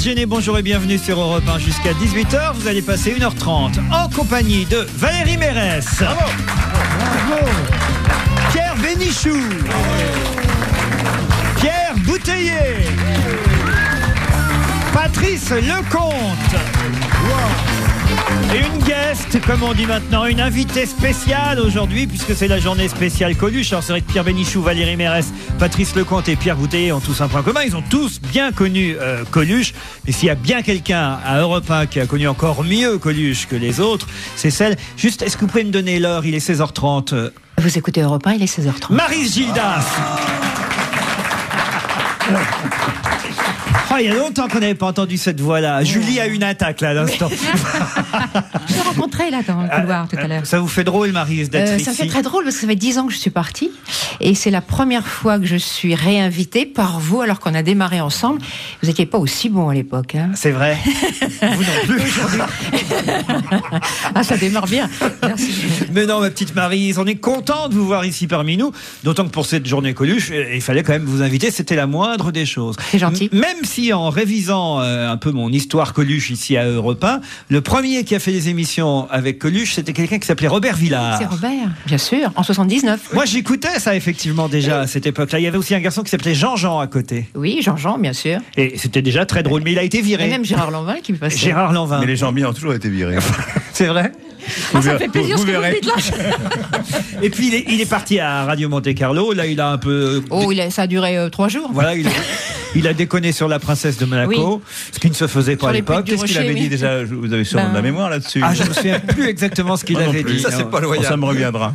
Géné, bonjour et bienvenue sur Europe 1 jusqu'à 18h. Vous allez passer 1h30 en compagnie de Valérie Mérès. Bravo. Bravo. Pierre Bénichou. Pierre Bouteiller. Patrice Lecomte. Et une guest, comme on dit maintenant, une invitée spéciale aujourd'hui, puisque c'est la journée spéciale Coluche. Alors c'est vrai que Pierre Bénichou, Valérie Mérès, Patrice Lecomte et Pierre Bouteiller ont tous un point commun. Ils ont tous bien connu Coluche. Et s'il y a bien quelqu'un à Europe 1 qui a connu encore mieux Coluche que les autres, c'est celle... Juste, est-ce que vous pouvez me donner l'heure? Il est 16h30. Vous écoutez Europe 1, il est 16h30. Maryse Gildas. Oh, il y a longtemps qu'on n'avait pas entendu cette voix-là. Julie a une attaque là à l'instant. Je l'ai rencontrée là dans le couloir tout à l'heure. Ça vous fait drôle, Maryse, d'être ici? Ça fait très drôle parce que ça fait 10 ans que je suis partie et c'est la première fois que je suis réinvitée par vous alors qu'on a démarré ensemble. Vous n'étiez pas aussi bon à l'époque. Hein. C'est vrai. Vous non plus. Ah, ça démarre bien. Merci. Mais non, ma petite Maryse, on est content de vous voir ici parmi nous. D'autant que pour cette journée Coluche, il fallait quand même vous inviter. C'était la moindre des choses. C'est gentil. Même si en révisant un peu mon histoire Coluche ici à Europe 1, le premier qui a fait des émissions avec Coluche, c'était quelqu'un qui s'appelait Robert Villard. C'est Robert, bien sûr, en 79. Moi, j'écoutais ça effectivement déjà à cette époque-là. Il y avait aussi un garçon qui s'appelait Jean-Jean à côté. Oui, Jean-Jean, bien sûr. Et c'était déjà très drôle, mais il a été viré. Et même Gérard Lanvin qui passait. Gérard Lanvin. Mais les gens bien ont toujours été virés. C'est vrai? Ah, ça me fait plaisir ce que vous dites là. Et puis il est parti à Radio Monte Carlo. Là, il a un peu. Ça a duré 3 jours. Voilà, il a déconné sur la princesse de Monaco, ce qui ne se faisait pas à l'époque. Qu'est-ce qu'il avait dit déjà? Vous avez sûrement de la mémoire là-dessus. Ah, je ne me souviens plus exactement ce qu'il avait dit. Ça, c'est pas loyal. Ça me reviendra.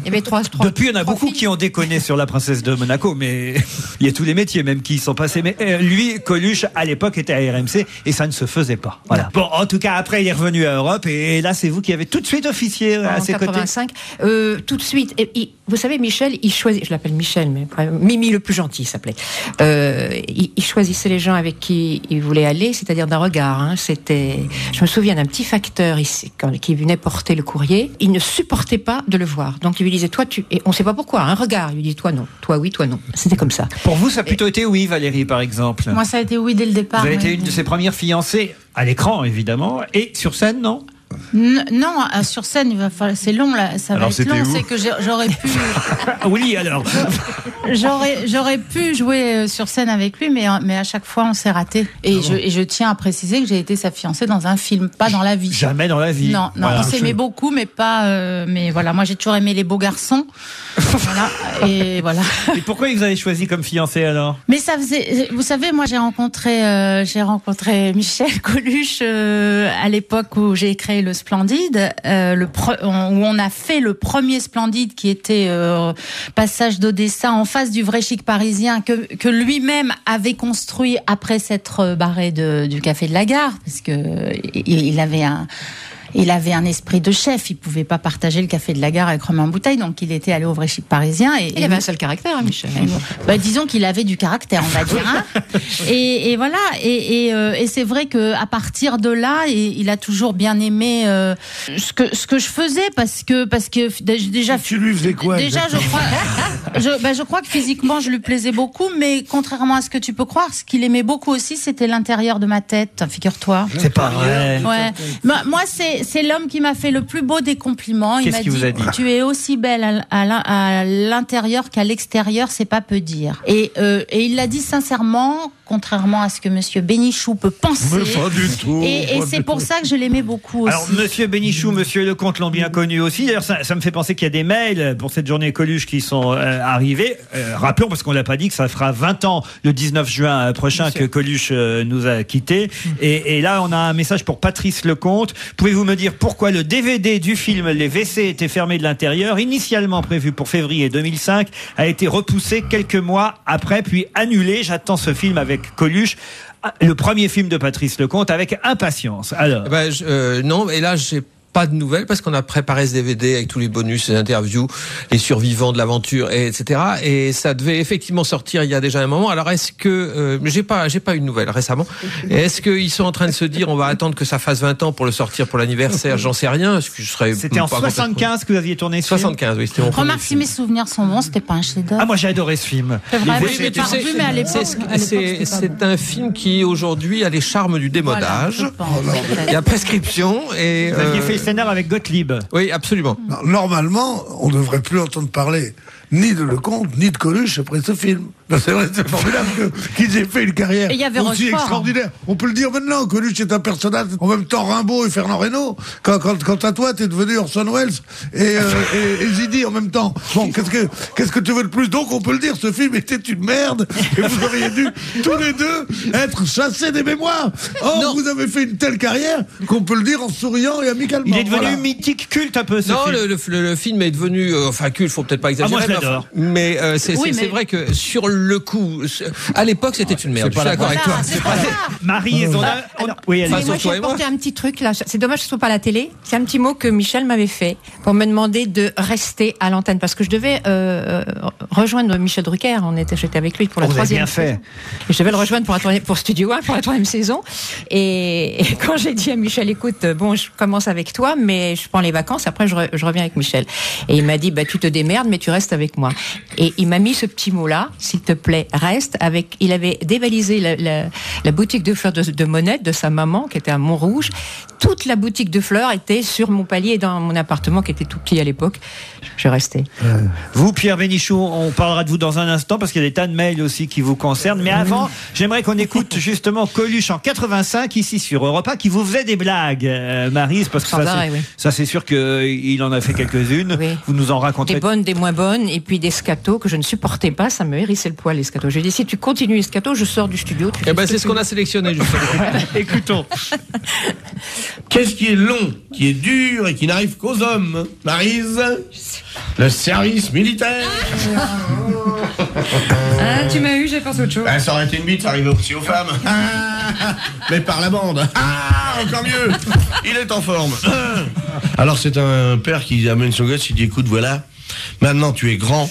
Depuis, il y en a beaucoup qui ont déconné sur la princesse de Monaco, mais il y a tous les métiers même qui y sont passés. Mais lui, Coluche, à l'époque, était à RMC et ça ne se faisait pas. Voilà. Bon, en tout cas, après, il est revenu à Europe et là, c'est vous qui avez tout de suite officié à ses côtés. En 85, tout de suite. Vous savez, Michel, il choisit. Je l'appelle Michel, mais Mimi le plus gentil s'appelait. Il choisissait les gens avec qui il voulait aller, c'est-à-dire d'un regard. Hein. Je me souviens d'un petit facteur ici, qui venait porter le courrier. Il ne supportait pas de le voir. Donc il lui disait, toi, et on ne sait pas pourquoi, un regard. Il lui dit, toi non, toi oui, toi non. C'était comme ça. Pour vous, ça a plutôt été oui, Valérie, par exemple. Moi, ça a été oui dès le départ. Vous avez été une de ses premières fiancées à l'écran, évidemment, et sur scène, non? Non, sur scène, il va falloir. C'est long là. Ça va être long. C'est que j'aurais pu. Oui, alors. J'aurais pu jouer sur scène avec lui, mais à chaque fois on s'est raté. Et je tiens à préciser que j'ai été sa fiancée dans un film, pas dans la vie. Jamais dans la vie. Non, voilà. On s'aimait beaucoup, mais pas. Mais voilà, moi j'ai toujours aimé les beaux garçons. Voilà. Et voilà. Et pourquoi vous avez choisi comme fiancée alors? Mais ça faisait. Vous savez, moi j'ai rencontré Michel Coluche à l'époque où j'ai créé le Splendide, où on a fait le premier Splendide qui était passage d'Odessa en face du vrai chic parisien que lui-même avait construit après s'être barré du café de la Gare parce que il avait un esprit de chef, il pouvait pas partager le café de la Gare avec Romain Bouteille, donc il était allé au vrai chic parisien. Il avait un seul caractère, hein, Michel. Disons qu'il avait du caractère, on va dire. Hein. Et voilà. Et c'est vrai que à partir de là, il a toujours bien aimé ce que je faisais parce que déjà. Tu lui faisais quoi? Déjà, je crois que physiquement, je lui plaisais beaucoup, mais contrairement à ce que tu peux croire, ce qu'il aimait beaucoup aussi, c'était l'intérieur de ma tête. Figure-toi. C'est pas vrai. Ouais. Moi, c'est l'homme qui m'a fait le plus beau des compliments. Il m'a dit, tu es aussi belle à l'intérieur qu'à l'extérieur, c'est pas peu dire. Et il l'a dit sincèrement, contrairement à ce que Monsieur Bénichou peut penser. Mais pas du tout. Et c'est pour ça que je l'aimais beaucoup aussi. Alors, Monsieur Bénichou, Monsieur Lecomte l'ont bien connu aussi. D'ailleurs, ça me fait penser qu'il y a des mails pour cette journée Coluche qui sont arrivés. Rappelons, parce qu'on l'a pas dit, que ça fera 20 ans le 19 juin prochain que Coluche nous a quittés. Et là, on a un message pour Patrice Lecomte. Pouvez-vous me dire pourquoi le DVD du film Les WC étaient fermés de l'intérieur, initialement prévu pour février 2005, a été repoussé quelques mois après, puis annulé? J'attends ce film avec Coluche. Le premier film de Patrice Lecomte avec impatience. Alors. Non, et là j'ai pas de nouvelles parce qu'on a préparé ce DVD avec tous les bonus, les interviews, les survivants de l'aventure, etc. Et ça devait effectivement sortir il y a déjà un moment. Alors est-ce que j'ai pas eu de nouvelles récemment. Est-ce qu'ils sont en train de se dire on va attendre que ça fasse 20 ans pour le sortir pour l'anniversaire? J'en sais rien. Est-ce que je serais C'était en 75 que vous aviez tourné ce film. 75, oui. C'était mon premier Remarque, si film. mes souvenirs sont bons, c'était pas un chef-d'œuvre. Ah, moi j'ai adoré ce film. C'est vrai, Oui, je mais l'ai tu pas sais, revu, mais à l'époque, c'est un film qui aujourd'hui a les charmes du démodage. Voilà, je pense, Il y a prescription et. Vous aviez fait le scénar avec Gottlieb. Oui, absolument. Normalement, on ne devrait plus entendre parler ni de Lecomte, ni de Coluche après ce film. Non, c'est vrai, c'est formidable qu'ils aient fait une carrière Et il y avait aussi Rochefort. extraordinaire. On peut le dire maintenant, Coluche est un personnage en même temps Rimbaud et Fernand Reynaud. Quand à toi, t'es devenu Orson Welles et Zidi en même temps. Bon, qu'est-ce que tu veux de plus? Donc on peut le dire, ce film était une merde et vous auriez dû tous les deux être chassés des mémoires. Or, Non. vous avez fait une telle carrière qu'on peut le dire en souriant et amicalement. Il est devenu Voilà. mythique, culte un peu ce Non, film. le film est devenu, enfin culte, faut peut-être pas exagérer. moi, je mais l'adore. Mais c'est Oui, c'est mais- vrai que sur le coup, à l'époque c'était une merde. Je suis d'accord avec toi. Voilà, c'est pas ça. Marie, on a... Oui, allez. Enfin, Moi, sur toi j'ai et moi. apporté un petit truc là. C'est dommage que ce soit pas à la télé. C'est un petit mot que Michel m'avait fait pour me demander de rester à l'antenne parce que je devais rejoindre Michel Drucker. J'étais avec lui pour la Vous avez troisième. bien fait. saison. Et je devais le rejoindre pour Studio 1 pour la 3e saison. Et quand j'ai dit à Michel, écoute, bon, je commence avec toi, mais je prends les vacances. Après, je reviens avec Michel. Et il m'a dit, bah, tu te démerdes, mais tu restes avec moi. Et il m'a mis ce petit mot-là, s'il te plaît, reste. Il avait dévalisé la boutique de fleurs de Monette, de sa maman, qui était à Montrouge. Toute la boutique de fleurs était sur mon palier dans mon appartement, qui était tout petit à l'époque. Je restais. Vous, Pierre Bénichou, on parlera de vous dans un instant parce qu'il y a des tas de mails aussi qui vous concernent. Mais avant, j'aimerais qu'on écoute justement Coluche en 85 ici sur Europe 1 qui vous faisait des blagues, Maryse, parce que Sans arrêt, oui. ça c'est sûr qu'il en a fait quelques-unes. Oui. Vous nous en raconterez. Des bonnes, des moins bonnes, et puis des scatos que je ne supportais pas, ça me hérissait le poil, les scatos. Je lui ai dit, si tu continues les scatos, je sors du studio. Eh ben c'est ce qu'on a sélectionné justement. Écoutons. Qu'est-ce qui est long, qui est dur et qui n'arrive qu'aux hommes, Maryse? Le service militaire. Ah, tu m'as eu, j'ai pensé autre chose. Ben, ça aurait été une bite, ça arrivait aussi aux femmes. Mais par la bande. Encore mieux. Il est en forme. Alors c'est un père qui amène son gosse, il dit écoute, voilà, maintenant tu es grand,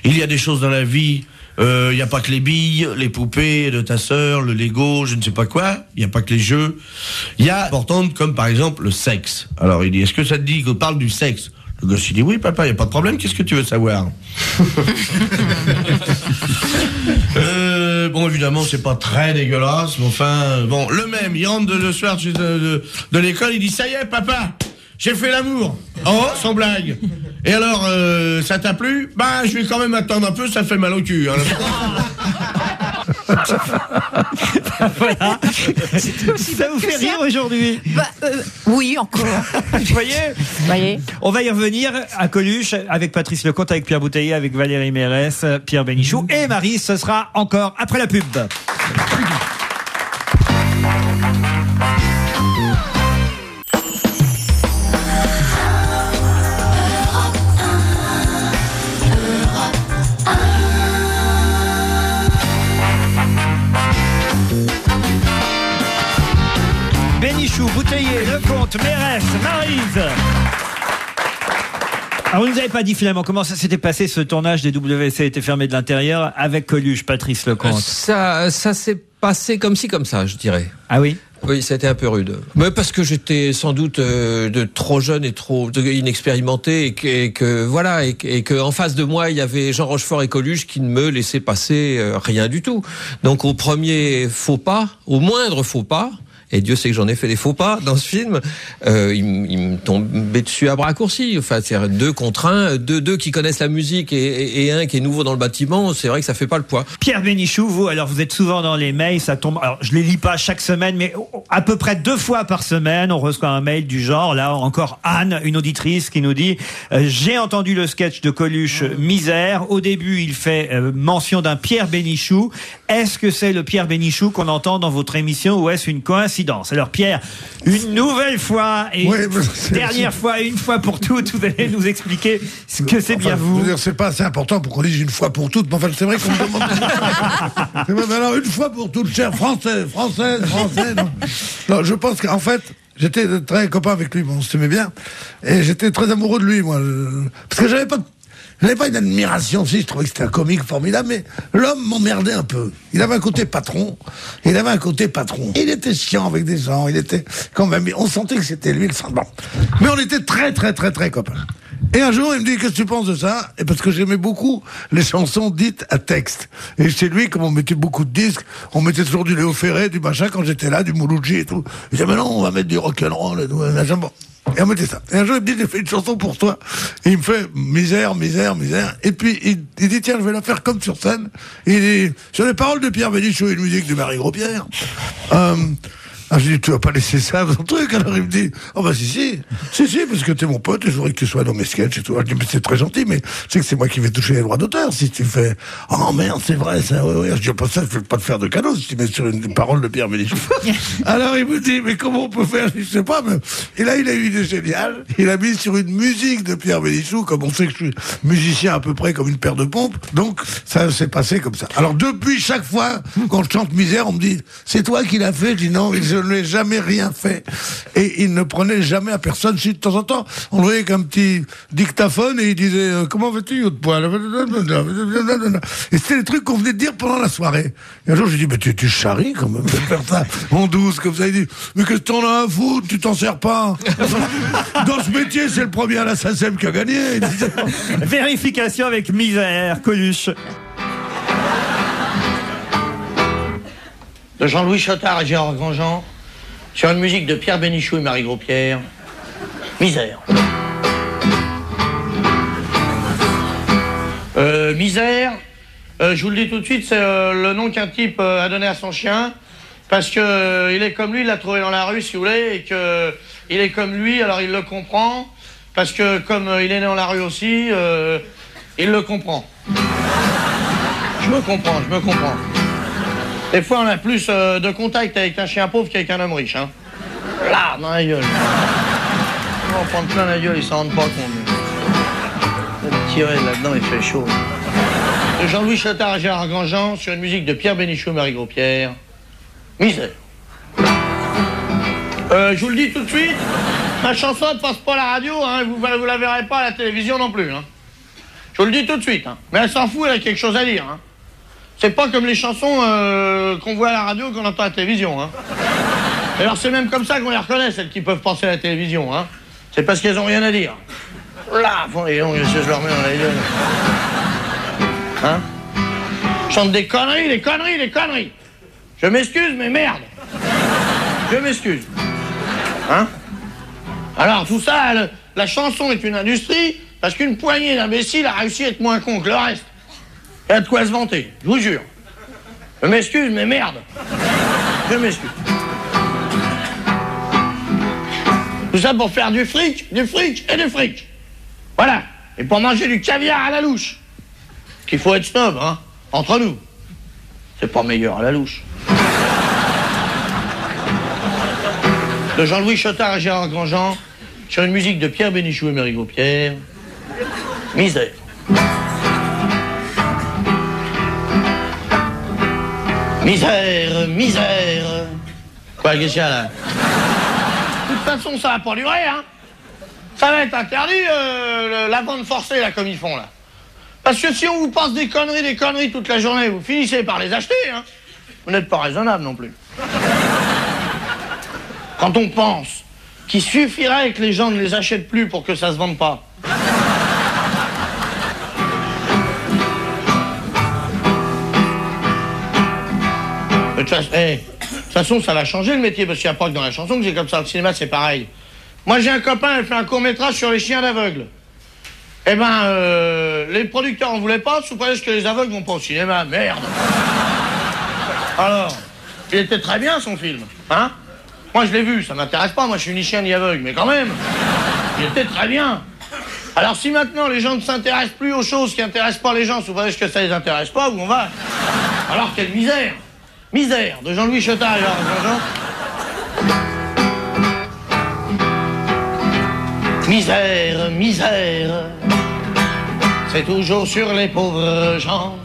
il y a des choses dans la vie. Il n'y a pas que les billes, les poupées de ta sœur, le Lego, je ne sais pas quoi. Il n'y a pas que les jeux. Il y a importantes comme par exemple le sexe. Alors il dit, est-ce que ça te dit qu'on parle du sexe? Le gosse il dit, oui papa, il n'y a pas de problème, qu'est-ce que tu veux savoir? Bon évidemment c'est pas très dégueulasse, mais enfin, bon, le même, il rentre le soir de l'école, il dit, ça y est papa, j'ai fait l'amour. Oh, sans blague. Et alors, ça t'a plu? Bah, je vais quand même attendre un peu, ça fait mal au cul. Hein. Voilà. Ça vous fait rire aujourd'hui? Oui, encore. Vous voyez? On va y revenir à Coluche avec Patrice Lecomte, avec Pierre Bouteiller, avec Valérie Mérès, Pierre Bénichou et Marie. Ce sera encore après la pub. Bénichou, Bouteiller, Lecomte, Mérès, Maryse. Alors, vous nous avez pas dit finalement comment ça s'était passé ce tournage des WC était fermé de l'intérieur avec Coluche, Patrice Lecomte. Ça s'est passé comme ci comme ça, je dirais. Ah oui? Oui, ça a été un peu rude. Mais parce que j'étais sans doute de trop jeune et trop inexpérimenté et que en face de moi il y avait Jean Rochefort et Coluche qui ne me laissaient passer rien du tout. Donc au premier faux pas, au moindre faux pas. Et Dieu sait que j'en ai fait des faux pas dans ce film. Il me tombait dessus à bras raccourcis. Enfin, c'est 2 contre 1, deux qui connaissent la musique et un qui est nouveau dans le bâtiment. C'est vrai que ça fait pas le poids. Pierre Bénichou, vous, alors vous êtes souvent dans les mails, ça tombe. Alors je les lis pas chaque semaine, mais à peu près 2 fois par semaine, on reçoit un mail du genre. Là encore, Anne, une auditrice, qui nous dit j'ai entendu le sketch de Coluche Misère. Au début, il fait mention d'un Pierre Bénichou. Est-ce que c'est le Pierre Bénichou qu'on entend dans votre émission ou est-ce une coïncidence? Alors Pierre, une nouvelle fois et dernière fois, une fois pour toutes, vous allez nous expliquer ce que c'est bien vous. Je veux dire, c'est pas assez important pour qu'on dise une fois pour toutes, mais enfin, c'est vrai qu'on me demande. C'est vrai, mais alors, une fois pour toutes, chers Français, non. Non, je pense qu'en fait, j'étais très copain avec lui, bon, on s'aimait bien, et j'étais très amoureux de lui, moi, parce que j'avais pas une admiration, si, je trouvais que c'était un comique formidable, mais l'homme m'emmerdait un peu. Il avait un côté patron, il était chiant avec des gens, il était, quand même, on sentait que c'était lui le semblant. Mais on était très, très, très, très copains. Et un jour, il me dit, qu'est-ce que tu penses de ça? Et parce que j'aimais beaucoup les chansons dites à texte. Et chez lui, comme on mettait beaucoup de disques, on mettait toujours du Léo Ferré, du machin, quand j'étais là, du Mouloudji et tout. Il disait, mais non, on va mettre du rock'n'roll et tout, machin, bon. Et on mettait ça. Et un jour, il me dit, j'ai fait une chanson pour toi. Et il me fait, misère, misère, misère. Et puis, il dit, tiens, je vais la faire comme sur scène. Et il dit, sur les paroles de Pierre Bénichou et une musique de Marie Gros-Pierre. Je lui dis, tu vas pas laisser ça dans ton truc. Alors il me dit, oh bah si, parce que t'es mon pote, et je voudrais que tu sois dans mes sketchs et tout. Je dis, mais c'est très gentil, mais tu sais que c'est moi qui vais toucher les droits d'auteur si tu fais, oh merde, c'est vrai, ça, ouais. Je dis, pas ça, je vais pas te faire de cadeau si tu mets sur une parole de Pierre Bénichou. Alors il me dit, mais comment on peut faire? Je sais pas, mais... Et là, il a eu une idée géniale. Il a mis sur une musique de Pierre Bénichou, comme on sait que je suis musicien à peu près comme une paire de pompes. Donc, ça s'est passé comme ça. Alors depuis, chaque fois, quand je chante Misère, on me dit, c'est toi qui l'as fait? Je dis, non, je n'ai jamais rien fait. Et il ne prenait jamais à personne. Si de temps en temps, on le voyait avec un petit dictaphone et il disait comment vas-tu, haut de poil? Et c'était les trucs qu'on venait de dire pendant la soirée. Et un jour, j'ai dit, mais tu charries quand même de faire ça en douce, comme ça. Il dit, mais qu'est-ce que t'en as à foutre? Tu t'en sers pas. Dans ce métier, c'est le premier à la SACEM qui a gagné. Vérification avec Misère, Coluche. De Jean-Louis Chotard et Gérard Grandjean, sur une musique de Pierre Bénichou et Marie Gros-Pierre, Misère. Misère, je vous le dis tout de suite, c'est le nom qu'un type a donné à son chien, parce que il est comme lui, il l'a trouvé dans la rue, si vous voulez, et que il est comme lui, alors il le comprend, parce que comme il est né dans la rue aussi, il le comprend. Je me comprends. Des fois, on a plus de contact avec un chien pauvre qu'avec un homme riche, hein. Là, dans la gueule. On va en prendre plein la gueule, ils s'en rendent pas compte. Tirer là-dedans, il fait chaud. De Jean-Louis Chotard et Gérard Grandjean, sur une musique de Pierre Bénichou et Marie Gros-Pierre, Misère. Je vous le dis tout de suite, ma chanson ne passe pas à la radio, hein, vous la verrez pas à la télévision non plus, hein. Je vous le dis tout de suite, hein. Mais elle s'en fout, elle a quelque chose à dire, hein. C'est pas comme les chansons qu'on voit à la radio, qu'on entend à la télévision, hein. Alors c'est même comme ça qu'on les reconnaît, celles qui peuvent passer à la télévision, hein. C'est parce qu'elles ont rien à dire. Là, et donc, je leur mets dans la gueule. Hein? Je chante des conneries. Je m'excuse, mais merde. Je m'excuse. Hein? Alors tout ça, la chanson est une industrie, parce qu'une poignée d'imbéciles a réussi à être moins con que le reste. Il y a de quoi se vanter, je vous jure. Je m'excuse, mais merde. Je m'excuse. Tout ça pour faire du fric et du fric. Voilà. Et pour manger du caviar à la louche. Qu'il faut être snob, hein, entre nous. C'est pas meilleur à la louche. De Jean-Louis Chotard et Gérard Grandjean, sur une musique de Pierre Bénichou et Marie Gros-Pierre, Misère. Misère. Quoi, qu'est-ce qu'il y a là? De toute façon, ça va pas durer, hein. Ça va être interdit, la vente forcée, là, comme ils font, là. Parce que si on vous passe des conneries toute la journée, vous finissez par les acheter, hein. Vous n'êtes pas raisonnable non plus. Quand on pense qu'il suffirait que les gens ne les achètent plus pour que ça se vende pas. De toute façon, ça va changer le métier, parce qu'il n'y a pas que dans la chanson que j'ai comme ça. Au cinéma, c'est pareil. Moi, j'ai un copain, il fait un court-métrage sur les chiens d'aveugles. Eh ben, les producteurs en voulaient pas, sous prétexte que les aveugles vont pas au cinéma. Merde. Alors, il était très bien, son film. Hein? Moi, je l'ai vu, ça m'intéresse pas. Moi, je suis ni chien ni aveugle, mais quand même, il était très bien. Alors, si maintenant, les gens ne s'intéressent plus aux choses qui intéressent pas les gens, sous prétexte que ça les intéresse pas, où on va? Alors, quelle misère. Misère, de Jean-Louis Chotard et Gérard Grandjean. Misère, c'est toujours sur les pauvres gens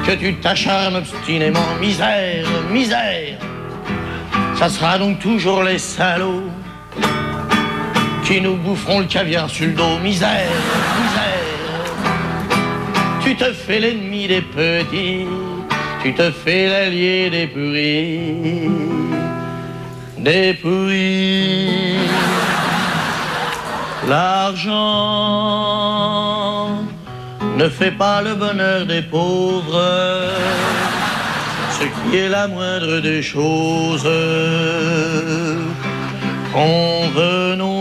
que tu t'acharnes obstinément. Misère, Ça sera donc toujours les salauds qui nous boufferont le caviar sur le dos. Misère, misère. Tu te fais l'ennemi des petits, tu te fais l'allié des pourris. Des pourris. L'argent ne fait pas le bonheur des pauvres, ce qui est la moindre des choses. Convenons-en.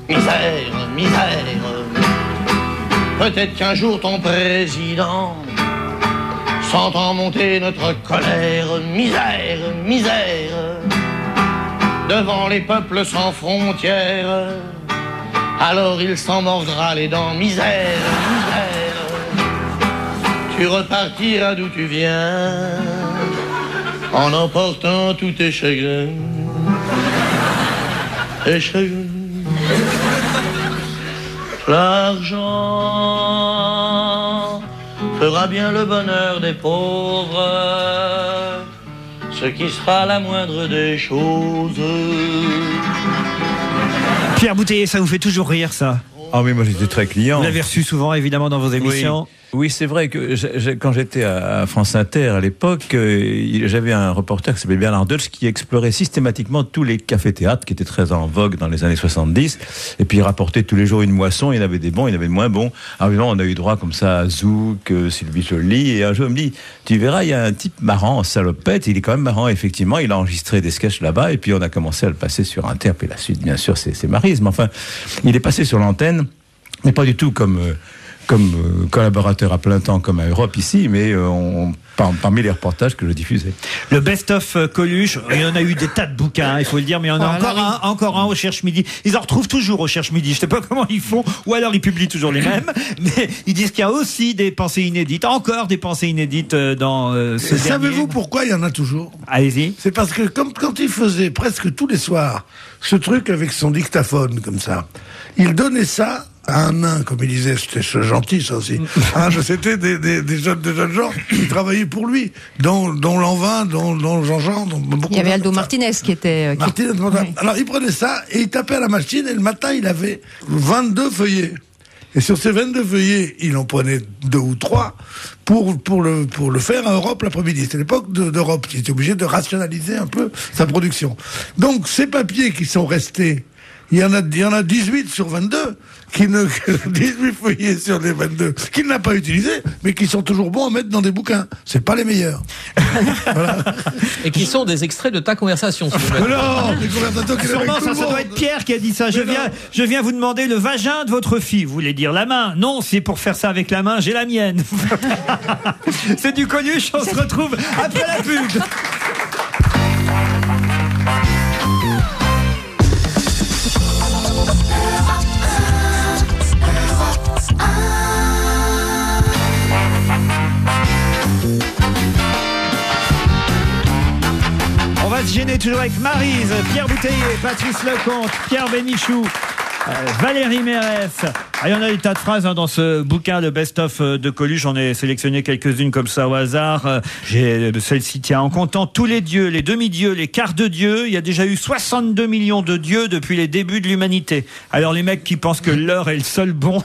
Misère, misère. Peut-être qu'un jour ton président, sentant monter notre colère, misère, misère, devant les peuples sans frontières, alors il s'en mordra les dents. Misère, misère. Tu repartiras d'où tu viens, en emportant tous tes chagrins. Tes chagrins. L'argent fera bien le bonheur des pauvres, ce qui sera la moindre des choses. Pierre Bouteiller, ça vous fait toujours rire, ça? Ah oui, moi j'étais très client. Vous l'avez reçu souvent, évidemment, dans vos émissions. Oui, c'est vrai que quand j'étais à France Inter à l'époque, j'avais un reporter qui s'appelait Bernard Deutsch qui explorait systématiquement tous les cafés-théâtres qui étaient très en vogue dans les années 70. Et puis il rapportait tous les jours une moisson. Il y en avait des bons, il y en avait de moins bons. Alors évidemment, on a eu droit comme ça à Zouk, Sylvie Joly. Et un jour, il me dit, tu verras, il y a un type marrant, salopette. Il est quand même marrant, effectivement. Il a enregistré des sketchs là-bas. Et puis on a commencé à le passer sur Inter. Puis la suite, bien sûr, c'est Maryse. Mais enfin, il est passé sur l'antenne, mais pas du tout comme collaborateur à plein temps comme à Europe ici, mais parmi les reportages que je diffusais. Le best-of Coluche, il y en a eu des tas de bouquins, il faut le dire, mais il y en a encore un au Cherche Midi. Ils en retrouvent toujours au Cherche Midi. Je ne sais pas comment ils font, ou alors ils publient toujours les mêmes, mais ils disent qu'il y a aussi des pensées inédites, encore des pensées inédites dans ce dernier. Savez-vous pourquoi il y en a toujours? Allez-y. C'est parce que quand il faisait presque tous les soirs ce truc avec son dictaphone comme ça, il donnait ça à un nain, comme il disait, c'était gentil ça aussi. C'était des jeunes gens qui travaillaient pour lui, dont Lanvin, dont Jean-Jean. Il y avait Aldo Martinez qui était... Martinez, alors il prenait ça et il tapait à la machine et le matin il avait 22 feuillets. Et sur ces 22 feuillets, il en prenait 2 ou 3 pour le faire à Europe l'après-midi. C'était l'époque d'Europe qui était obligé de rationaliser un peu sa production. Donc ces papiers qui sont restés, il y en a 18 sur 22, 18 feuillets sur les 22, qu'il n'a pas utilisés, mais qui sont toujours bons à mettre dans des bouquins. C'est pas les meilleurs. Voilà. Et qui sont des extraits de ta conversation. Si vous non, des conversations qu'il avait avec tout le Ça monde. doit être Pierre qui a dit ça. Je viens vous demander le vagin de votre fille. Vous voulez dire la main? Non, c'est pour faire ça avec la main, j'ai la mienne. C'est du Coluche, on se retrouve après la pub. On va se gêner toujours avec Maryse, Pierre Bouteiller, Patrice Lecomte, Pierre Bénichou, Valérie Mérès. Il y en a des tas de phrases dans ce bouquin, le best-of de Coluche. J'en ai sélectionné quelques-unes comme ça au hasard. J'ai celle-ci, tiens, en comptant tous les dieux, les demi-dieux, les quarts de dieux, il y a déjà eu 62 millions de dieux depuis les débuts de l'humanité. Alors les mecs qui pensent que l'heure est le seul bon,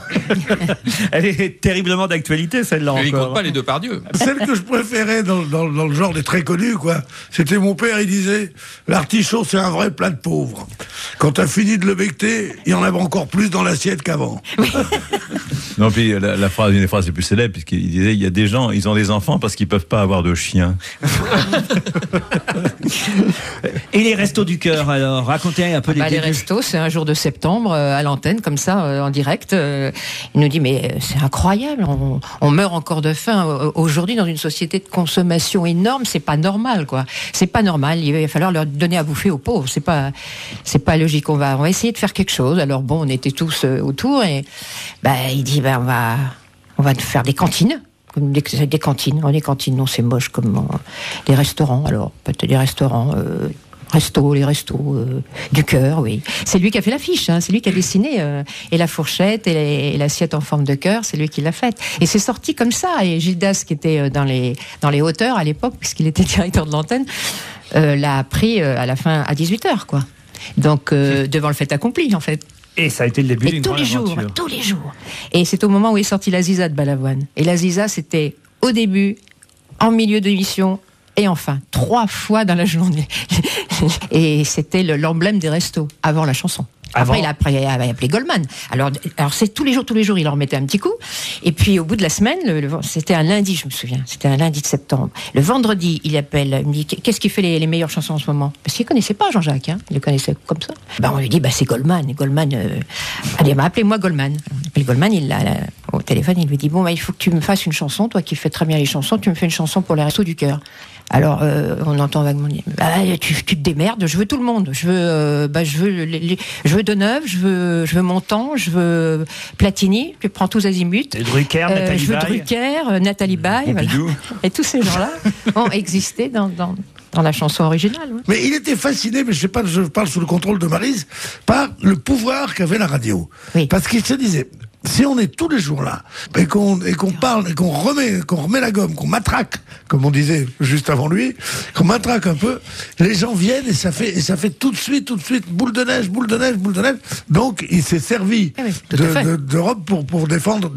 elle est terriblement d'actualité celle-là encore. Ils comptent pas les deux par Dieu. Celle que je préférais dans le genre des très connus, quoi, c'était mon père, il disait, l'artichaut c'est un vrai plat de pauvre. Quand t'as fini de le becter, il y en a encore plus dans l'assiette qu'avant. Non, puis une des phrases les plus célèbres, puisqu'il disait, il y a des gens, ils ont des enfants parce qu'ils peuvent pas avoir de chien. Et les restos du cœur, alors, racontez un peu les Les restos, c'est un jour de septembre, à l'antenne, comme ça, en direct. Il nous dit, mais c'est incroyable, on meurt encore de faim. Aujourd'hui, dans une société de consommation énorme, c'est pas normal, quoi. C'est pas normal, il va falloir leur donner à bouffer aux pauvres. C'est pas logique. On va essayer de faire quelque chose. Alors bon, on était tous autour et il dit on va faire des cantines. Des cantines. Les cantines, non, c'est moche comme des restaurants. Alors peut-être des restaurants les restos du cœur, oui. C'est lui qui a fait l'affiche, hein, c'est lui qui a dessiné et la fourchette et l'assiette en forme de cœur, c'est lui qui l'a faite. Et c'est sorti comme ça. Et Gildas, qui était dans les hauteurs à l'époque, puisqu'il était directeur de l'antenne, l'a appris à la fin à 18h, quoi. Donc devant le fait accompli, en fait. Et ça a été le début d'une grande aventure. Tous les jours. Et c'est au moment où est sorti l'Aziza de Balavoine. Et l'Aziza, c'était au début, en milieu d'émission et enfin 3 fois dans la journée. Et c'était l'emblème des restos avant la chanson. Après, il a appelé Goldman. Alors c'est tous les jours, il en remettait un petit coup. Et puis, au bout de la semaine, c'était un lundi, je me souviens. C'était un lundi de septembre. Le vendredi, il appelle, il me dit, qu'est-ce qui fait les meilleures chansons en ce moment? Parce qu'il connaissait pas Jean-Jacques, hein. Il le connaissait comme ça. On lui dit, c'est Goldman. Et Goldman, allez, appelez-moi Goldman. On appelle Goldman, il l'a au téléphone, il lui dit, il faut que tu me fasses une chanson, toi qui fais très bien les chansons, tu me fais une chanson pour les Restos du Cœur. Alors, on entend vaguement dire, tu te démerdes, je veux tout le monde. Je veux Deneuve, je veux Montand, je veux Platini, je prends tous azimuts. Et Drucker, Nathalie je veux Baye. Drucker, Nathalie Baye, voilà. Et tous ces gens-là ont existé dans la chanson originale. Oui. Mais il était fasciné, mais je parle sous le contrôle de Maryse, par le pouvoir qu'avait la radio. Oui. Parce qu'il se disait, si on est tous les jours là, et qu'on parle, et qu'on remet la gomme, qu'on matraque, comme on disait juste avant lui, qu'on matraque un peu, les gens viennent et ça fait tout de suite, boule de neige. Donc, il s'est servi d'Europe pour défendre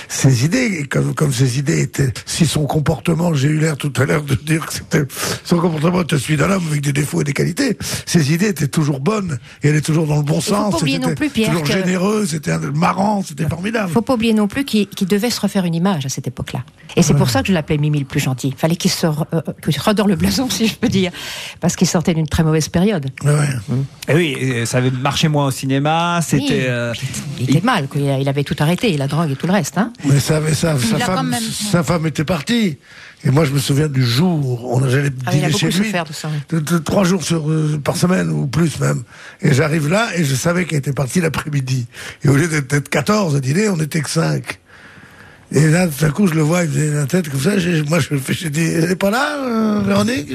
ses idées, et comme ses idées étaient, si son comportement, j'ai eu l'air tout à l'heure de dire que son comportement était celui d'un homme avec des défauts et des qualités, ses idées étaient toujours bonnes, et elle est toujours dans le bon sens, c'était toujours généreux, c'était marrant, c'était formidable. Faut pas oublier non plus qu'il devait se refaire une image à cette époque-là. Et c'est pour ça que je l'appelais Mimi le plus gentil. Fallait qu'il se redore le blason, si je peux dire, parce qu'il sortait d'une très mauvaise période. Et oui, ça avait marché moins au cinéma. C'était. Il était mal. Il avait tout arrêté, la drogue et tout le reste. Hein. Mais sa femme était partie. Et moi, je me souviens du jour où j'allais dîner chez lui, 3 jours par semaine ou plus même. Et j'arrive là et je savais qu'elle était partie l'après-midi. Et au lieu d'être 14 à dîner, on n'était que 5. Et là, tout à coup, je le vois, il faisait la tête comme ça. Moi, j'ai dit, elle n'est pas là, Véronique?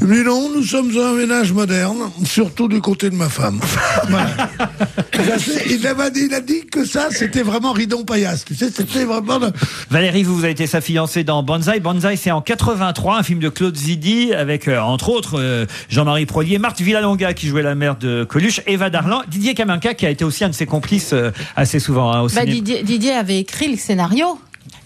Il me dit non, nous sommes un ménage moderne, surtout du côté de ma femme. Voilà. Il a dit que ça, c'était vraiment ridon paillasse. Tu sais, c'était vraiment. Valérie, vous avez été sa fiancée dans Banzai. Banzai, c'est en 83, un film de Claude Zidi avec, entre autres, Jean-Marie Prodier, Marthe Villalonga qui jouait la mère de Coluche, Eva Darlan, Didier Caminca qui a été aussi un de ses complices assez souvent au cinéma. Didier avait écrit le scénario.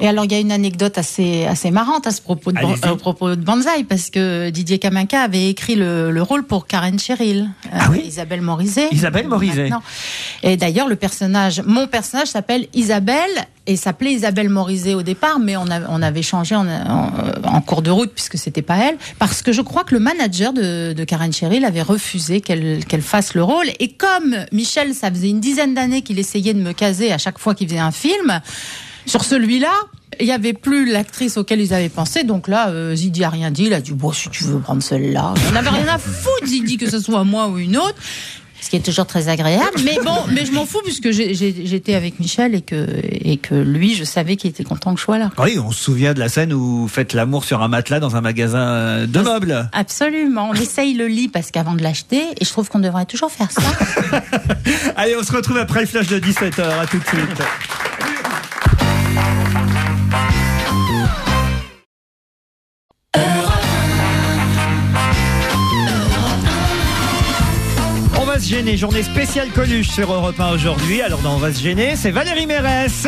Et alors, il y a une anecdote assez marrante à ce propos de Banzai, parce que Didier Caminca avait écrit le rôle pour Karen Cheryl, Isabelle Morizet. Maintenant. Et d'ailleurs, mon personnage s'appelle Isabelle, et s'appelait Isabelle Morizet au départ, mais on avait changé en cours de route, puisque c'était pas elle, parce que je crois que le manager de Karen Cheryl avait refusé qu'elle fasse le rôle. Et comme Michel, ça faisait une dizaine d'années qu'il essayait de me caser à chaque fois qu'il faisait un film, sur celui-là, il n'y avait plus l'actrice auquel ils avaient pensé. Donc là, Zidi a rien dit. Il a dit, si tu veux prendre celle-là. On n'avait rien à foutre, Zidi, que ce soit moi ou une autre. Ce qui est toujours très agréable. Mais je m'en fous, puisque j'étais avec Michel et que lui, je savais qu'il était content que je sois là. Oui, on se souvient de la scène où vous faites l'amour sur un matelas dans un magasin de meubles. Absolument. On essaye le lit parce qu'avant de l'acheter, et je trouve qu'on devrait toujours faire ça. Allez, on se retrouve après le flash de 17h. À tout de suite. On va se gêner, journée spéciale Coluche sur Europe 1 aujourd'hui. Alors dans On va se gêner, c'est Valérie Mérès,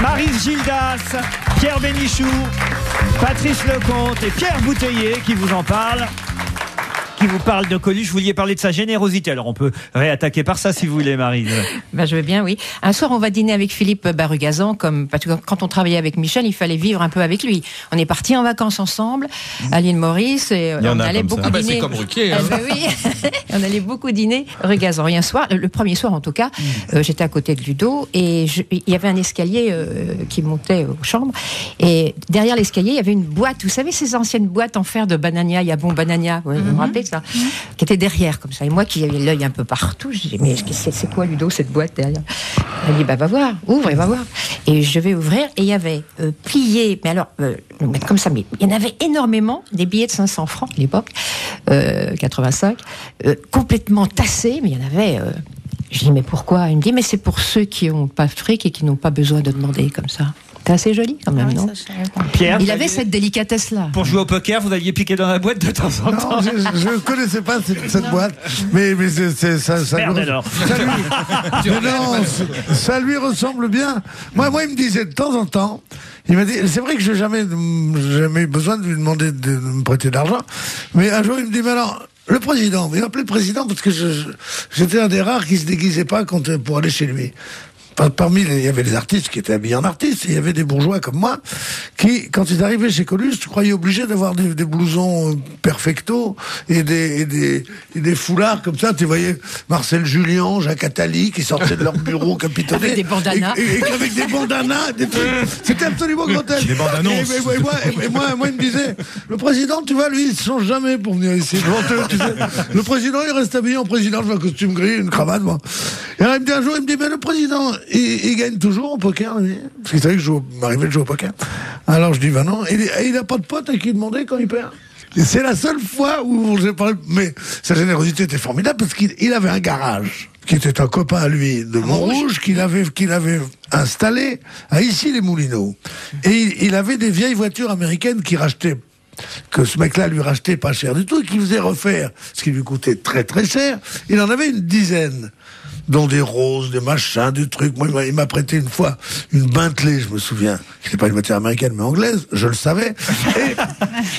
Maryse Gildas, Pierre Bénichou, Patrice Lecomte et Pierre Bouteiller qui vous en parlent. Qui vous parle de Coluche. Vous vouliez parler de sa générosité. Alors on peut réattaquer par ça si vous voulez, Maryse. Je veux bien, oui. Un soir, on va dîner avec Philippe Barugazan, parce que quand on travaillait avec Michel, il fallait vivre un peu avec lui. On est partis en vacances ensemble à l'île Maurice et on allait beaucoup dîner. C'est comme Ruquier. Hein. Oui, on allait beaucoup dîner. Rugazan. Et un soir, le premier soir en tout cas, j'étais à côté de Ludo et il y avait un escalier qui montait aux chambres. Et derrière l'escalier, il y avait une boîte. Vous savez ces anciennes boîtes en fer de Banania, il y a bon Banania. Vous vous rappelez ça, qui était derrière comme ça. Et moi qui avais l'œil un peu partout, je dis mais c'est quoi Ludo cette boîte derrière? Elle dit bah va voir, ouvre et va voir. Et je vais ouvrir et il y avait plié, mais alors comme ça, mais il y en avait énormément, des billets de 500 francs à l'époque, 85, complètement tassés, mais il y en avait. Je dis mais pourquoi? Il me dit mais c'est pour ceux qui n'ont pas de fric et qui n'ont pas besoin de demander comme ça. C'est assez joli quand même, non? Pierre, il avait cette délicatesse-là. Pour jouer au poker, vous alliez piquer dans la boîte de temps en temps. Non, je ne connaissais pas cette boîte, mais ça Merde alors. Ça lui ressemble bien. Moi, il me disait de temps en temps, il m'a dit, c'est vrai que je n'ai jamais eu besoin de lui demander de me prêter d'argent, mais un jour il me dit, mais alors, le président, il m'appelait le président parce que j'étais un des rares qui se déguisait pas pour aller chez lui. Parmi il y avait les artistes qui étaient habillés en artistes, et il y avait des bourgeois comme moi qui, quand ils arrivaient chez Coluche, tu croyais obligés d'avoir des blousons perfecto et des foulards comme ça. Tu voyais Marcel Julien, Jacques Attali qui sortaient de leur bureau capitonnés. Avec des bandanas. Et avec des bandanas. C'était absolument grotesque. Des bandanos. Et moi, il me disait, le président, tu vois, lui, il ne change jamais pour venir ici. Tu sais. Le président, il reste habillé en président, je vois un costume gris, une cravate, moi. Et alors, il me dit un jour, mais le président, il gagne toujours au poker, lui. Parce qu'il savait que m'arrivait de jouer au poker. Alors je dis, bah non. Et il n'a pas de pote à qui demander quand il perd. Et c'est la seule fois où j'ai parlé. Mais sa générosité était formidable parce qu'il avait un garage qui était un copain à lui de Montrouge qu'il avait installé à Issy-les-Moulineaux. Et il avait des vieilles voitures américaines qu'il rachetait. Que ce mec-là lui rachetait pas cher du tout et qu'il faisait refaire, ce qui lui coûtait très très cher. Il en avait une dizaine. Dont des roses, des machins, des trucs. Moi, il m'a prêté une fois une Bentley, je me souviens, qui n'était pas une voiture américaine, mais anglaise, je le savais.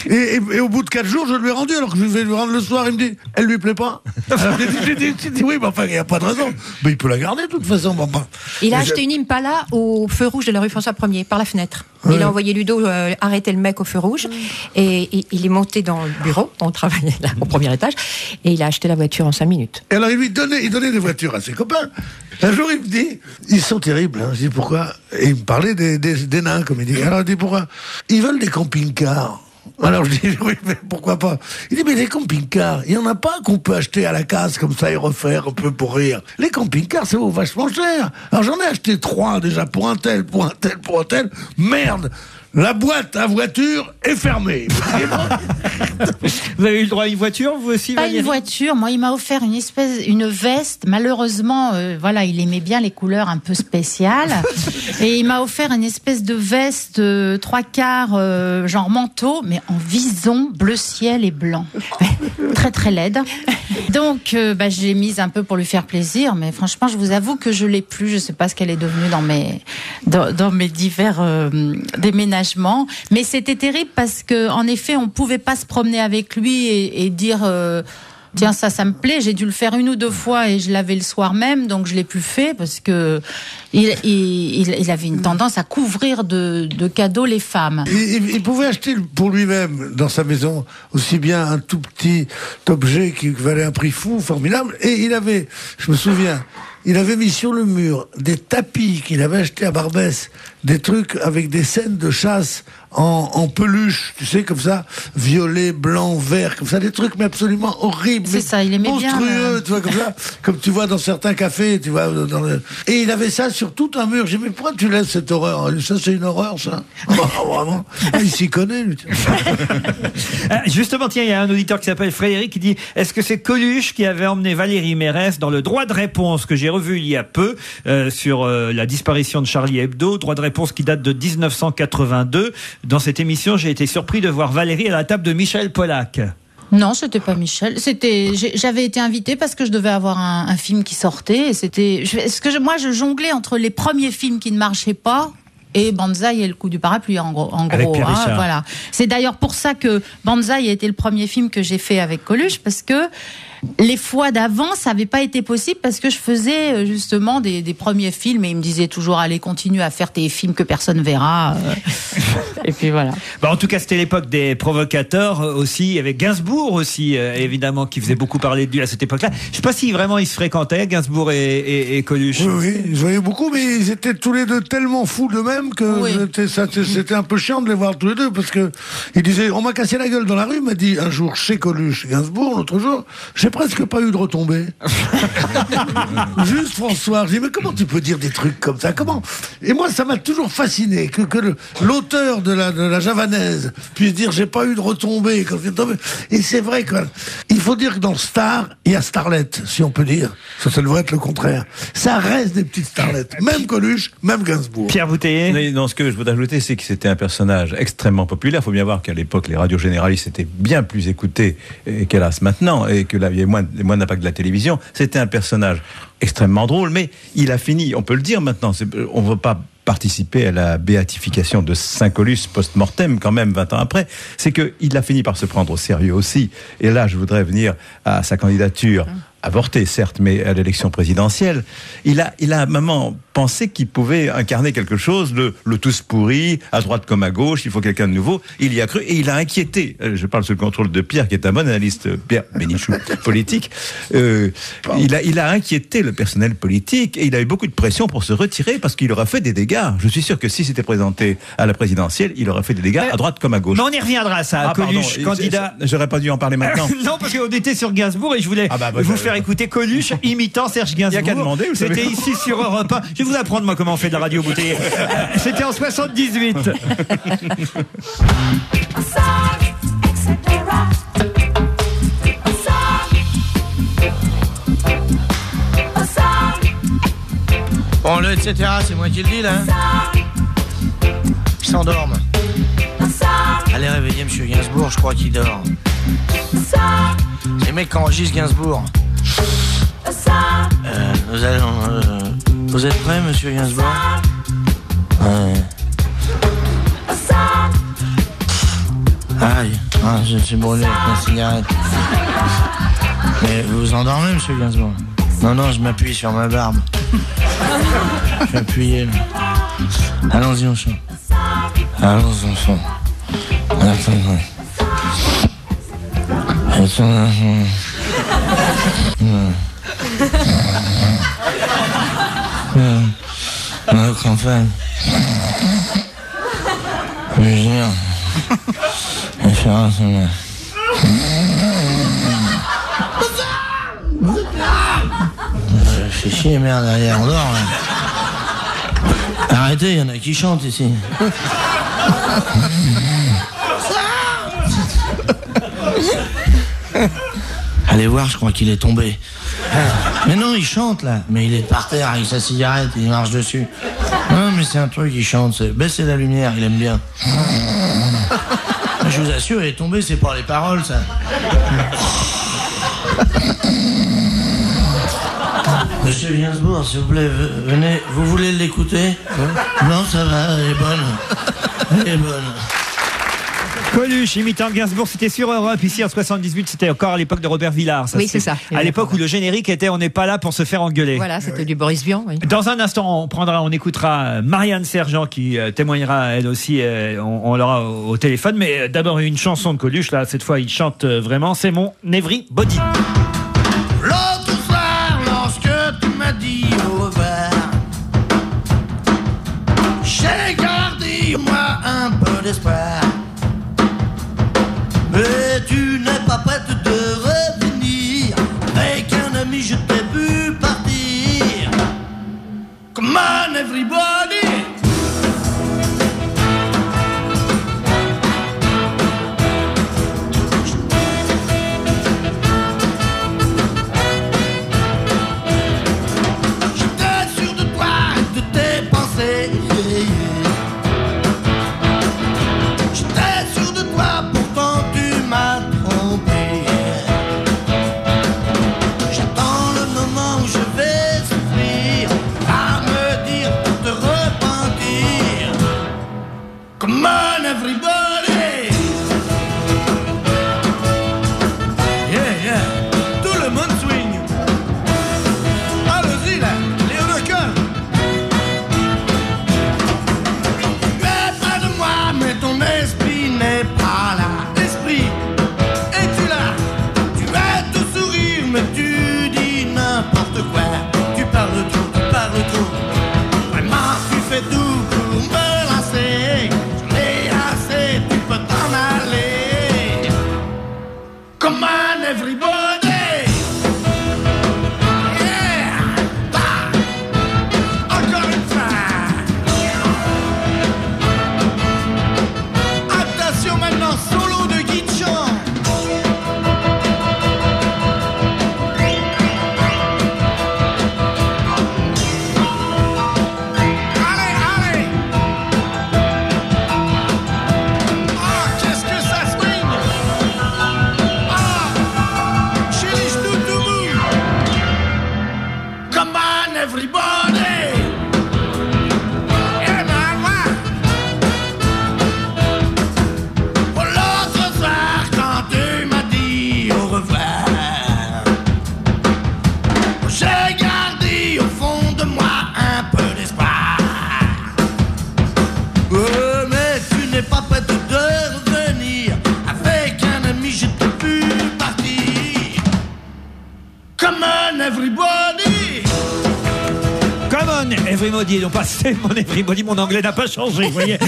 Et au bout de 4 jours, je lui ai rendu, alors que je vais lui rendre le soir, il me dit, elle lui plaît pas? Alors j'ai dit, oui, mais enfin, il n'y a pas de raison. Mais il peut la garder, de toute façon. Il a acheté une Impala au feu rouge de la rue François 1er, par la fenêtre. Ouais. Il a envoyé Ludo arrêter le mec au feu rouge, et il est monté dans le bureau, on travaillait là, au premier étage, et il a acheté la voiture en 5 minutes. Et alors, il donnait des voitures à ses copains. Un jour, il me dit, ils sont terribles, hein. Je dis, pourquoi? Et il me parlait des nains, comme il dit. Alors, il dit, pourquoi? Ils veulent des camping-cars. Alors, je dis, oui, mais pourquoi pas? Il dit, mais les camping-cars, il n'y en a pas qu'on peut acheter à la casse, comme ça, et refaire un peu pour rire. Les camping-cars, ça vaut vachement cher. Alors, j'en ai acheté 3, déjà, pour un tel. Merde! La boîte à voiture est fermée. Vous avez eu le droit à une voiture, vous aussi, Pas Valérie? une voiture. Moi, il m'a offert une veste. Malheureusement, voilà, il aimait bien les couleurs un peu spéciales. Et il m'a offert une espèce de veste 3/4, genre manteau, mais en vison, bleu ciel et blanc. Très, très laide. Donc, je l'ai mise un peu pour lui faire plaisir. Mais franchement, je vous avoue que je l'ai plus. Je sais pas ce qu'elle est devenue dans mes divers déménagements. Mais c'était terrible parce que, en effet, on pouvait pas se promener avec lui et dire tiens, ça me plaît. J'ai dû le faire 1 ou 2 fois et je l'avais le soir même, donc je l'ai plus fait parce que il avait une tendance à couvrir de cadeaux les femmes. Il pouvait acheter pour lui-même dans sa maison aussi bien un tout petit objet qui valait un prix fou, formidable. Et il avait, je me souviens, il avait mis sur le mur des tapis qu'il avait achetés à Barbès, des trucs avec des scènes de chasse en peluche, tu sais, comme ça, violet, blanc, vert, comme ça, des trucs mais absolument horribles. C'est ça, il aimait bien. Monstrueux, tu vois, comme ça, comme tu vois dans certains cafés, tu vois. Et il avait ça sur tout un mur. J'ai dit, mais pourquoi tu laisses cette horreur? Ça, c'est une horreur, ça. Vraiment. Il s'y connaît, lui. Justement, tiens, il y a un auditeur qui s'appelle Frédéric qui dit, est-ce que c'est Coluche qui avait emmené Valérie Mérès dans le droit de réponse que j'ai revu il y a peu sur la disparition de Charlie Hebdo, droit de réponse qui date de 1982. Dans cette émission, j'ai été surpris de voir Valérie à la table de Michel Polac. Non, c'était pas Michel. J'avais été invitée parce que je devais avoir un film qui sortait. Et moi, je jonglais entre les premiers films qui ne marchaient pas et Banzai et le coup du parapluie, en gros. Voilà. C'est d'ailleurs pour ça que Banzai a été le premier film que j'ai fait avec Coluche, parce que les fois d'avant, ça n'avait pas été possible parce que je faisais justement des premiers films et il me disait toujours allez, continue à faire tes films que personne verra. Et puis voilà. En tout cas, c'était l'époque des provocateurs aussi. Il y avait Gainsbourg aussi, évidemment, qui faisait beaucoup parler de lui à cette époque-là. Je ne sais pas si vraiment ils se fréquentaient, Gainsbourg et Coluche. Oui, ils se voyaient beaucoup, mais ils étaient tous les deux tellement fous d'eux-mêmes que c'était un peu chiant de les voir tous les deux parce que ils disaient on m'a cassé la gueule dans la rue, m'a dit un jour chez Coluche Gainsbourg, l'autre jour, j'ai presque pas eu de retombées. Juste François, je dis mais comment tu peux dire des trucs comme ça, comment? Et moi ça m'a toujours fasciné que l'auteur de la javanaise puisse dire j'ai pas eu de retombées quand c'est tombé. Et c'est vrai qu'il faut dire que dans Star il y a Starlet, si on peut dire, ça devrait être le contraire, ça reste des petites starlettes, même Coluche, même Gainsbourg. Pierre Bouteiller. Non, ce que je voudrais ajouter, c'est que c'était un personnage extrêmement populaire. Il faut bien voir qu'à l'époque, les radios généralistes étaient bien plus écoutées qu'hélas maintenant, et que là, il y avait moins d'impact de la télévision. C'était un personnage extrêmement drôle, mais il a fini, on peut le dire maintenant, on ne veut pas participer à la béatification de Saint-Colus post-mortem, quand même, 20 ans après, c'est qu'il a fini par se prendre au sérieux aussi. Et là, je voudrais venir à sa candidature, avortée certes, mais à l'élection présidentielle. Il a à un moment pensé qu'il pouvait incarner quelque chose, le tous pourri, à droite comme à gauche, il faut quelqu'un de nouveau. Il y a cru et il a inquiété. Je parle sous le contrôle de Pierre, qui est un bon analyste, Pierre Bénichou, politique. Il a inquiété le personnel politique et il a eu beaucoup de pression pour se retirer parce qu'il aurait fait des dégâts. Je suis sûr que si c'était présenté à la présidentielle, il aurait fait des dégâts à droite comme à gauche. Mais on y reviendra à ça, Coluche, candidat. J'aurais pas dû en parler maintenant. Non, parce qu'on était sur Gainsbourg et je voulais vous faire écouter Coluche imitant Serge Gainsbourg. Il y a qu'à demander, vous savez. C'était ici sur Europe 1. Je vais vous apprendre, moi, comment on fait de la radio, Bouteiller. C'était en 78. Bon, le etc., c'est moi qui le dis, là. Ils s'endorment. Allez réveiller Monsieur Gainsbourg, je crois qu'il dort. Les mecs qui enregistrent Gainsbourg. Nous allons... vous êtes prêts, Monsieur Gainsbourg? Ouais. Aïe, je me suis brûlé avec ma cigarette. Mais vous vous endormez, Monsieur Gainsbourg? Non, je m'appuie sur ma barbe. Je vais appuyer, là. Allons-y, on chante. Allons-y, on chante. La campagne. Je veux dire. Je fais un sommet. Je fais chier, merde, derrière, on dort, là. Arrêtez, il y en a qui chantent ici. Allez voir, je crois qu'il est tombé. Mais non, il chante là. Mais il est par terre avec sa cigarette, il marche dessus. Non, mais c'est un truc, il chante. C'est baisser la lumière, il aime bien. Je vous assure, il est tombé, c'est pas les paroles, ça. Monsieur Gainsbourg, s'il vous plaît, venez. Vous voulez l'écouter? Non, ça va, elle est bonne. Elle est bonne. Coluche imitant Gainsbourg, c'était sur Europe, ici en 78, c'était encore à l'époque de Robert Villard. Oui, c'est ça. À l'époque où le générique était On n'est pas là pour se faire engueuler. Voilà, c'était du Boris Vian. Oui. Dans un instant, on écoutera Marianne Sergent qui témoignera elle aussi, on l'aura au téléphone, mais d'abord une chanson de Coluche, là, cette fois il chante vraiment, c'est mon Everybody. L'autre soir, lorsque tu m'as dit au revoir, j'ai gardé moi un peu d'espoir. Mais tu n'es pas prête de revenir. Avec un ami, je t'ai vu partir. Come on, everybody. J'étais sûr de toi et de tes pensées. J'étais sûr de toi, pourtant tu m'as trompé. J'attends le moment où je vais souffrir, à me dire pour te Come on Everybody, non pas c'est mon Everybody, mon anglais n'a pas changé, vous voyez.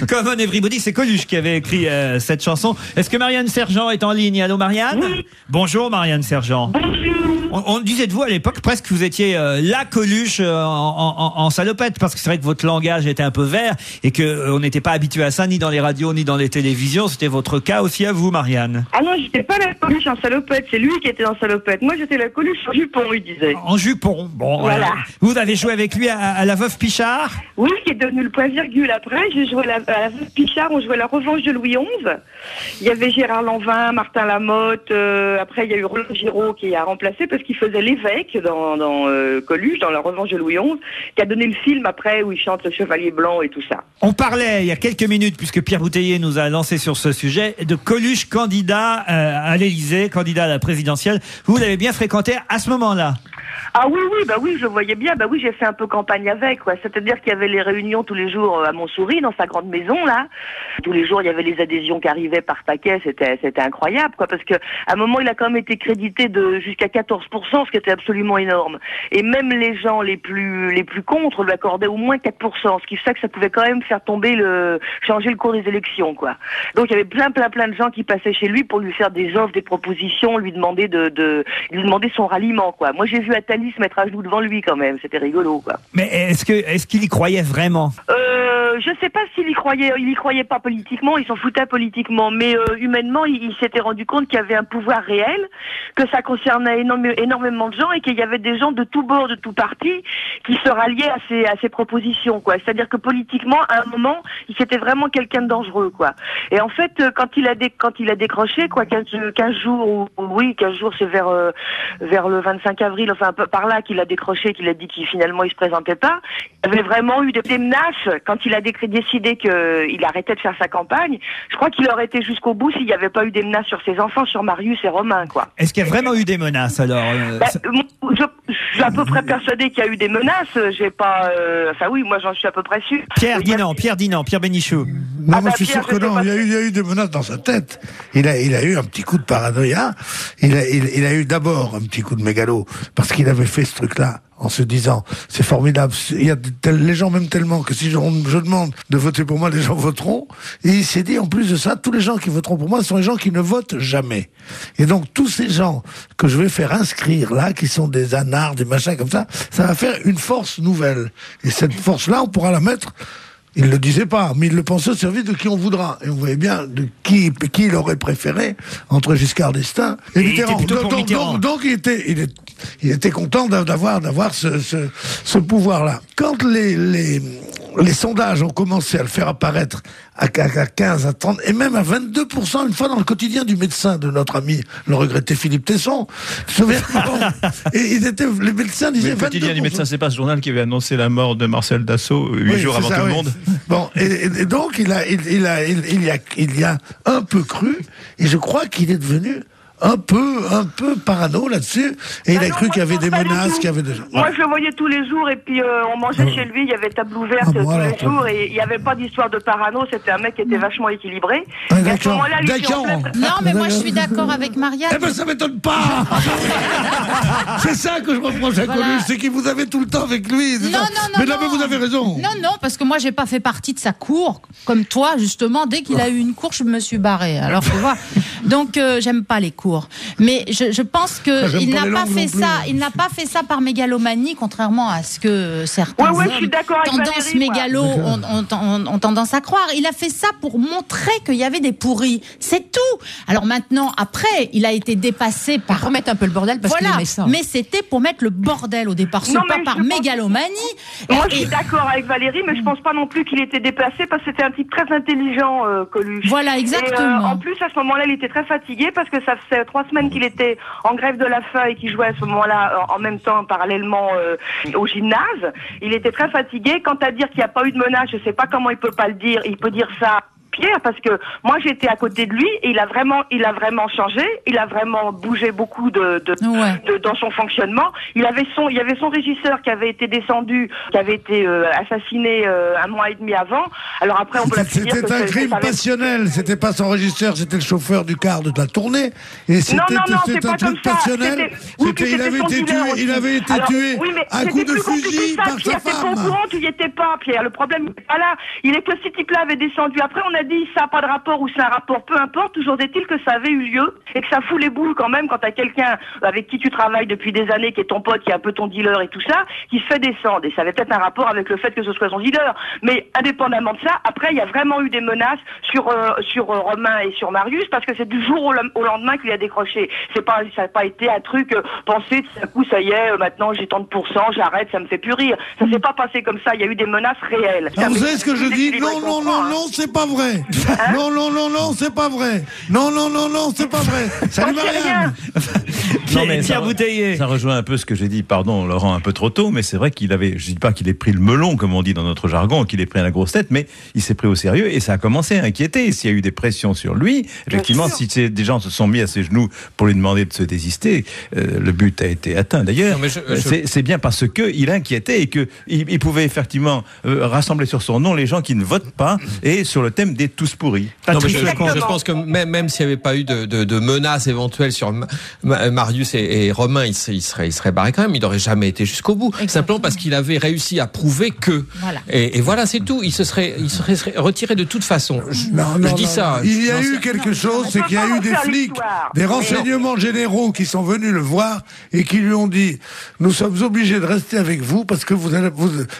Come on Everybody, c'est Coluche qui avait écrit cette chanson. Est-ce que Marianne Sergent est en ligne? Allô Marianne? Oui. Bonjour Marianne Sergent. Bonjour. On disait de vous à l'époque presque que vous étiez la Coluche en salopette, parce que c'est vrai que votre langage était un peu vert et que on n'était pas habitué à ça ni dans les radios ni dans les télévisions. C'était votre cas aussi à vous, Marianne? Ah non, j'étais pas la Coluche en salopette, c'est lui qui était en salopette. Moi, j'étais la Coluche en jupon, il disait. En jupon, bon. Voilà. Vous avez joué avec lui à la Veuve Pichard? Oui, qui est devenu le point virgule après. J'ai joué à la Veuve Pichard, on jouait la Revanche de Louis XI. Il y avait Gérard Lanvin, Martin Lamotte, après il y a eu Roland Giraud qui a remplacé parce qu'il faisait l'évêque dans Coluche, dans la Revanche de Louis XI, qui a donné le film après où il chante le Chevalier Blanc et tout ça. On parlait il y a quelques minutes, puisque Pierre Bouteiller nous a lancé sur ce sujet, de Coluche candidat à l'Élysée, candidat à la présidentielle. Vous l'avez bien fréquenté à ce moment-là? Ah oui, je le voyais bien. Bah oui, j'ai fait un peu campagne avec, quoi. C'est-à-dire qu'il y avait les réunions tous les jours à Montsouris, dans sa grande maison, là. Tous les jours, il y avait les adhésions qui arrivaient par paquet. C'était incroyable, quoi. Parce que, à un moment, il a quand même été crédité de jusqu'à 14%, ce qui était absolument énorme. Et même les gens les plus contre lui accordaient au moins 4%, ce qui fait que ça pouvait quand même faire changer le cours des élections, quoi. Donc, il y avait plein de gens qui passaient chez lui pour lui faire des offres, des propositions, lui demander lui demander son ralliement, quoi. Moi, j'ai vu Attali se mettre à genoux devant lui quand même, c'était rigolo, quoi. Mais est-ce qu'il y croyait vraiment? Je sais pas s'il y croyait, il y croyait pas politiquement, il s'en foutait politiquement, mais humainement, il s'était rendu compte qu'il y avait un pouvoir réel, que ça concernait énormément de gens et qu'il y avait des gens de tous bords, de tous partis, qui se ralliaient à ses propositions, quoi. C'est-à-dire que politiquement, à un moment, c'était vraiment quelqu'un de dangereux, quoi. Et en fait, quand il a décroché, quoi, 15 jours, c'est vers le 25 avril, enfin, par là qu'il a décroché, qu'il a dit qu'il finalement il se présentait pas. Il y avait vraiment eu des menaces quand il a décidé qu'il arrêtait de faire sa campagne. Je crois qu'il aurait été jusqu'au bout s'il n'y avait pas eu des menaces sur ses enfants, sur Marius et Romain, quoi. Est-ce qu'il y a vraiment eu des menaces alors? Je suis à peu près persuadé qu'il y a eu des menaces. J'ai pas. Enfin oui, moi j'en suis à peu près sûr. Pierre Bénichou. Non, moi je suis sûr que non. Il y a eu des menaces dans sa tête. Il a eu un petit coup de paranoïa. Il a eu d'abord un petit coup de mégalo parce qu'il avait fait ce truc-là en se disant c'est formidable, il y a les gens m'aiment tellement que si je demande de voter pour moi, les gens voteront. Et il s'est dit en plus de ça, tous les gens qui voteront pour moi sont les gens qui ne votent jamais. Et donc tous ces gens que je vais faire inscrire là, qui sont des anards, des machins comme ça va faire une force nouvelle. Et cette force-là, on pourra la mettre. Il ne le disait pas, mais il le pensait au service de qui on voudra. Et on voyait bien de qui il aurait préféré entre Giscard d'Estaing et Mitterrand. Donc il était content d'avoir ce pouvoir-là. Quand les sondages ont commencé à le faire apparaître à 15, à 30, et même à 22%, une fois dans le quotidien du médecin de notre ami, le regretté Philippe Tesson. Et les médecins disaient 22%. Le quotidien du médecin, c'est pas ce journal qui avait annoncé la mort de Marcel Dassault 8 jours avant tout le monde. Bon, et donc il y a un peu cru, et je crois qu'il est devenu un peu parano là-dessus, et il a cru qu'il y avait des menaces, qu'il y avait des gens. Moi, je le voyais tous les jours, et puis on mangeait chez lui, il y avait table ouverte tous les jours, et il n'y avait pas d'histoire de parano, c'était un mec qui était vachement équilibré. Et à ce moment-là, non, mais moi, je suis d'accord avec Marianne. Eh ben, ça m'étonne pas. C'est ça que je reproche à Coluche, c'est qu'il vous avait tout le temps avec lui. Non, mais là, vous avez raison. Non, parce que moi, j'ai pas fait partie de sa cour, comme toi, justement. Dès qu'il a eu une cour, je me suis barrée. Alors, tu vois. Donc, j'aime pas les cours. Mais je pense que il n'a pas fait ça. Il n'a pas fait ça par mégalomanie, contrairement à ce que certains je suis d'accord avec tendance mégalo ont tendance à croire. Il a fait ça pour montrer qu'il y avait des pourris. C'est tout. Alors maintenant, après, il a été dépassé par remettre un peu le bordel parce qu'il aimait ça. Mais c'était pour mettre le bordel au départ, pas par mégalomanie. Moi, je suis d'accord avec Valérie, mais je pense pas non plus qu'il était dépassé parce que c'était un type très intelligent, Coluche. Voilà, exactement. Et, en plus, à ce moment-là, il était très fatigué parce que ça faisait 3 semaines qu'il était en grève de la faim et qu'il jouait à ce moment-là en même temps, parallèlement au gymnase. Il était très fatigué. Quant à dire qu'il n'y a pas eu de menace, je sais pas comment il peut pas le dire. Il peut dire ça. fière parce que moi j'étais à côté de lui et il a vraiment changé, il a vraiment bougé beaucoup dans son fonctionnement. Il y avait son régisseur qui avait été descendu, qui avait été assassiné un mois et demi avant. Alors après on peut dire que c'était un crime passionnel, c'était pas son régisseur, c'était le chauffeur du car de la tournée et c'était un truc passionnel. Il avait été tué à coup de fusil par sa femme. Tu y étais pas, Pierre. Le problème n'est pas là. Il est que ce type-là avait descendu. Après, on a dit ça n'a pas de rapport ou c'est un rapport, peu importe. Toujours est-il que ça avait eu lieu et que ça fout les boules quand même quand t'as quelqu'un avec qui tu travailles depuis des années, qui est ton pote, qui est un peu ton dealer et tout ça, qui se fait descendre. Et ça avait peut-être un rapport avec le fait que ce soit son dealer. Mais indépendamment de ça, après, il y a vraiment eu des menaces sur Romain et sur Marius parce que c'est du jour au lendemain qu'il a décroché. Ça n'a pas été un truc pensé tout d'un coup, ça y est, maintenant j'ai tant de pourcents, j'arrête, ça me fait plus rire. Ça s'est pas passé comme ça. Il y a eu des menaces réelles. Vous savez ce que je dis? Non, c'est pas vrai. Non, c'est pas vrai. Non, c'est pas vrai. Salut Marianne. Pierre Bouteiller. Ça rejoint un peu ce que j'ai dit, pardon Laurent, un peu trop tôt, mais c'est vrai qu'il avait, je dis pas qu'il ait pris le melon, comme on dit dans notre jargon, qu'il ait pris à la grosse tête, mais il s'est pris au sérieux et ça a commencé à inquiéter. S'il y a eu des pressions sur lui, effectivement, si des gens se sont mis à ses genoux pour lui demander de se désister, le but a été atteint. D'ailleurs, c'est bien parce que il inquiétait et que il pouvait effectivement rassembler sur son nom les gens qui ne votent pas et sur le thème des tous pourris. Non, mais je pense que même s'il n'y avait pas eu de menaces éventuelles sur Marius et Romain, il serait barré quand même. Il n'aurait jamais été jusqu'au bout. Exactement. Simplement parce qu'il avait réussi à prouver que. Voilà. Et voilà, c'est tout. Il se serait retiré de toute façon. Je dis ça. Il y a eu quelque chose, c'est qu'il y a eu des flics, des renseignements généraux qui sont venus le voir et qui lui ont dit: nous sommes obligés de rester avec vous parce que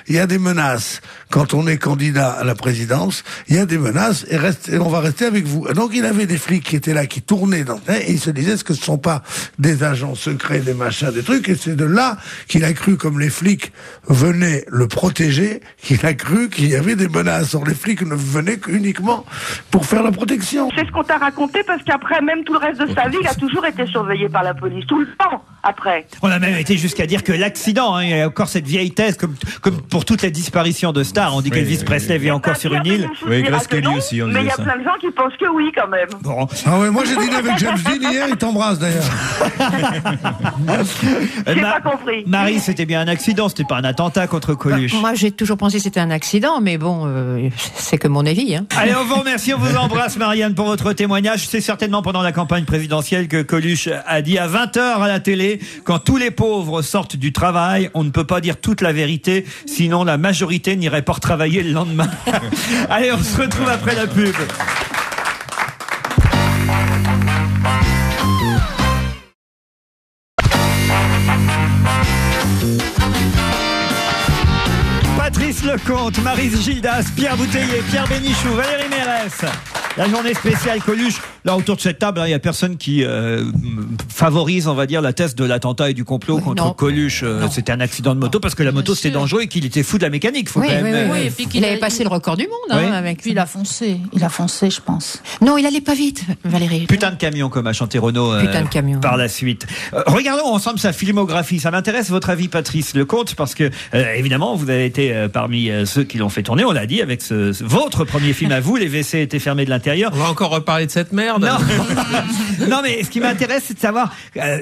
il y a des menaces. Quand on est candidat à la présidence, il y a des menaces et on va rester avec vous. Donc il avait des flics qui étaient là, qui tournaient et il se disait: est-ce que ce ne sont pas des agents secrets, des machins, des trucs? Et c'est de là qu'il a cru, comme les flics venaient le protéger, qu'il a cru qu'il y avait des menaces. Or les flics ne venaient qu'uniquement pour faire la protection. C'est ce qu'on t'a raconté parce qu'après, même tout le reste de sa vie, il a toujours été surveillé par la police, tout le temps après. On a même été jusqu'à dire que l'accident, il y a encore cette vieille thèse, comme pour toutes les disparitions de stars, on dit qu'Elvis Presley vit encore sur une île. Oui, Grace Kelly aussi, on mais il y a plein de gens qui pensent que oui, quand même. Bon. Ah ouais, moi j'ai dîné avec James Dean hier, il t'embrasse d'ailleurs. J'ai pas compris. Marie, c'était bien un accident, c'était pas un attentat contre Coluche. Moi, j'ai toujours pensé que c'était un accident, mais bon, c'est que mon avis. Hein. Allez, on vous remercie, on vous embrasse, Marianne, pour votre témoignage. C'est certainement pendant la campagne présidentielle que Coluche a dit à 20h à la télé: quand tous les pauvres sortent du travail, on ne peut pas dire toute la vérité, sinon la majorité n'irait pas retravailler le lendemain. Allez, on se retrouve après la pub. Patrice Lecomte, Maryse Gildas, Pierre Bouteiller, Pierre Bénichou, Valérie Mérès. La journée spéciale Coluche. Là, autour de cette table, il n'y a personne qui favorise, on va dire, la thèse de l'attentat et du complot contre Coluche. C'était un accident de moto parce que la moto c'était dangereux et qu'il était fou de la mécanique. Faut quand même, et puis qu'il avait passé le record du monde. Avec... Puis il a foncé, je pense. Non, il allait pas vite, Valérie. Putain de camion, comme a chanté Renaud par la suite. Regardons ensemble sa filmographie. Ça m'intéresse votre avis, Patrice Lecomte, parce que évidemment, vous avez été parmi ceux qui l'ont fait tourner. On l'a dit avec votre premier film à vous. Les WC étaient fermés de l'intérieur. On va encore reparler de cette merde. Non, mais ce qui m'intéresse, c'est de savoir